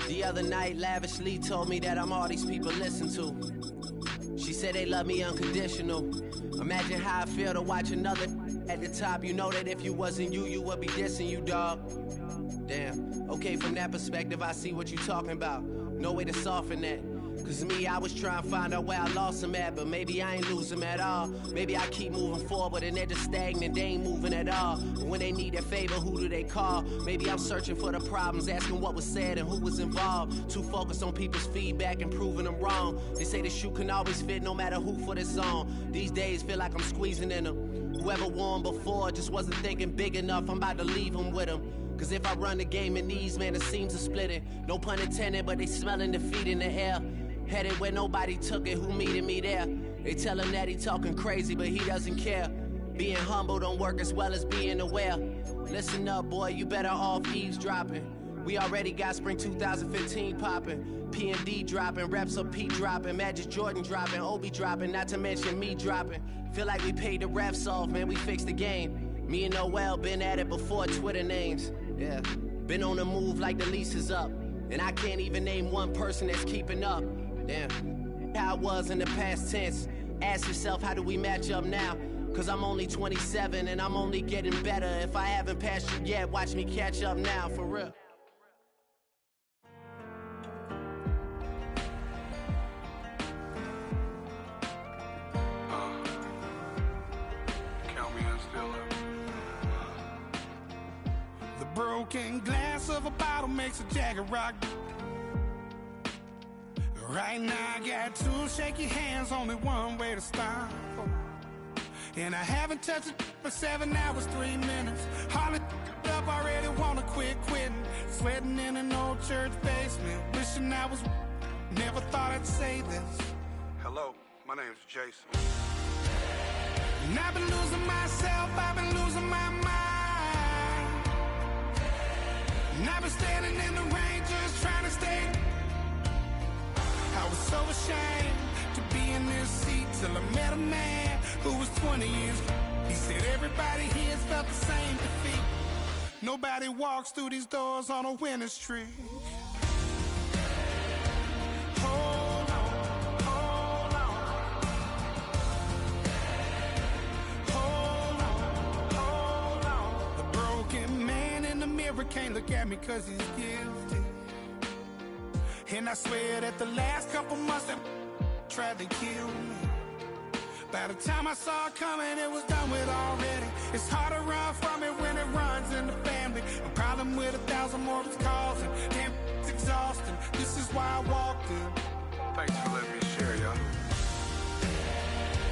The other night, Lavishly told me that I'm all these people listen to. She said they love me unconditional. Imagine how I feel to watch another at the top. You know that if you wasn't you, you would be dissing you, dog. Damn. Okay, from that perspective, I see what you talking about. No way to soften that. Cause me, I was trying to find out where I lost him at, but maybe I ain't lose him at all. Maybe I keep moving forward and they're just stagnant, they ain't moving at all. But when they need a favor, who do they call? Maybe I'm searching for the problems, asking what was said and who was involved. Too focused on people's feedback and proving them wrong. They say the shoe can always fit no matter who for the song. These days feel like I'm squeezing in them. Whoever won before just wasn't thinking big enough, I'm about to leave them with them. Cause if I run the game in these, man, the seams are splitting. No pun intended, but they smelling defeat in the air. Headed where nobody took it, who meeted me there? They tell him that he talking crazy, but he doesn't care. Being humble don't work as well as being aware. Listen up, boy, you better off eavesdropping. We already got spring 2015 popping. P&D dropping, reps of P dropping, Magic Jordan dropping, Obi dropping, not to mention me dropping. Feel like we paid the refs off, man, we fixed the game. Me and Noel been at it before Twitter names. Yeah, been on the move like the lease is up. And I can't even name one person that's keeping up. Damn, how it was in the past tense. Ask yourself, how do we match up now? Cause I'm only 27 and I'm only getting better. If I haven't passed you yet, watch me catch up now, for real. Count me in still up. The broken glass of a bottle makes a Jagger rock. Right now I got two shaky hands, only one way to stop. And I haven't touched it for 7 hours, 3 minutes. Hardly up, already wanna quit quitting, sweating in an old church basement, wishing I was. Never thought I'd say this. Hello, my name's Jason. And I've been losing myself, I've been losing my mind. And I've been standing in the rain just trying to stay. I was so ashamed to be in this seat till I met a man who was 20 years. He said everybody here's felt the same defeat. Nobody walks through these doors on a winning streak. Hold on, hold on. Hold on, hold on. The broken man in the mirror can't look at me 'cause he's guilty. And I swear that the last couple months that tried to kill me. By the time I saw it coming, it was done with already. It's hard to run from it when it runs in the family. A problem with 1,000 more it's causing. Damn, it's exhausting. This is why I walked in. Thanks for letting me share, y'all.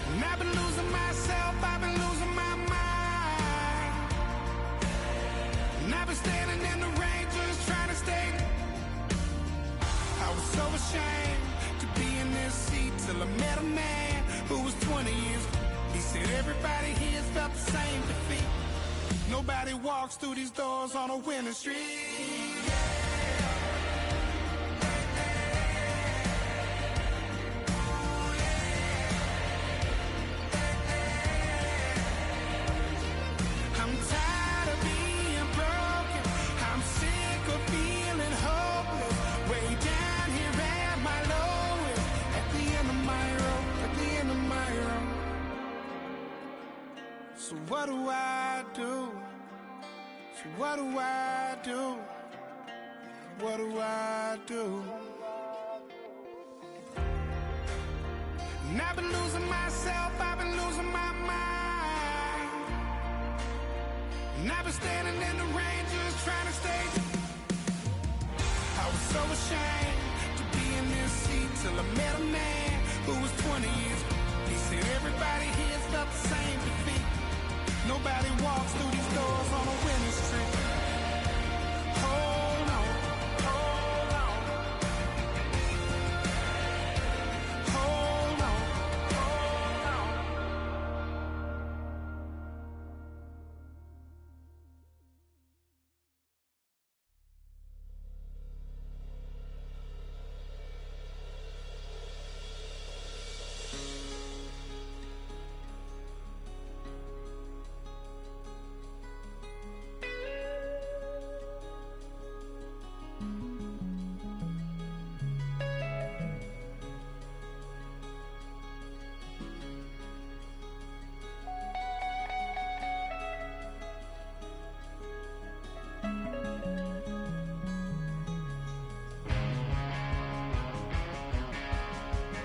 And I've been losing myself, I've been losing my mind. And I've been standing in the rain just trying to stay. I was so ashamed to be in this seat till I met a man who was 20 years. He said everybody here's felt the same defeat. Nobody walks through these doors on a winning streak. I'm tired of being broken. I'm sick of feeling hopeless. Way down here at my lowest. At the end of my road. At the end of my road. So what do I do? So what do I do? What do I do? And I've been losing myself, I've been losing my mind. And I've been standing in the rain just trying to stay. I was so ashamed to be in this seat till I met a man who was 20 years. He said everybody here's felt the same defeat. Nobody walks through these doors on a winning streak.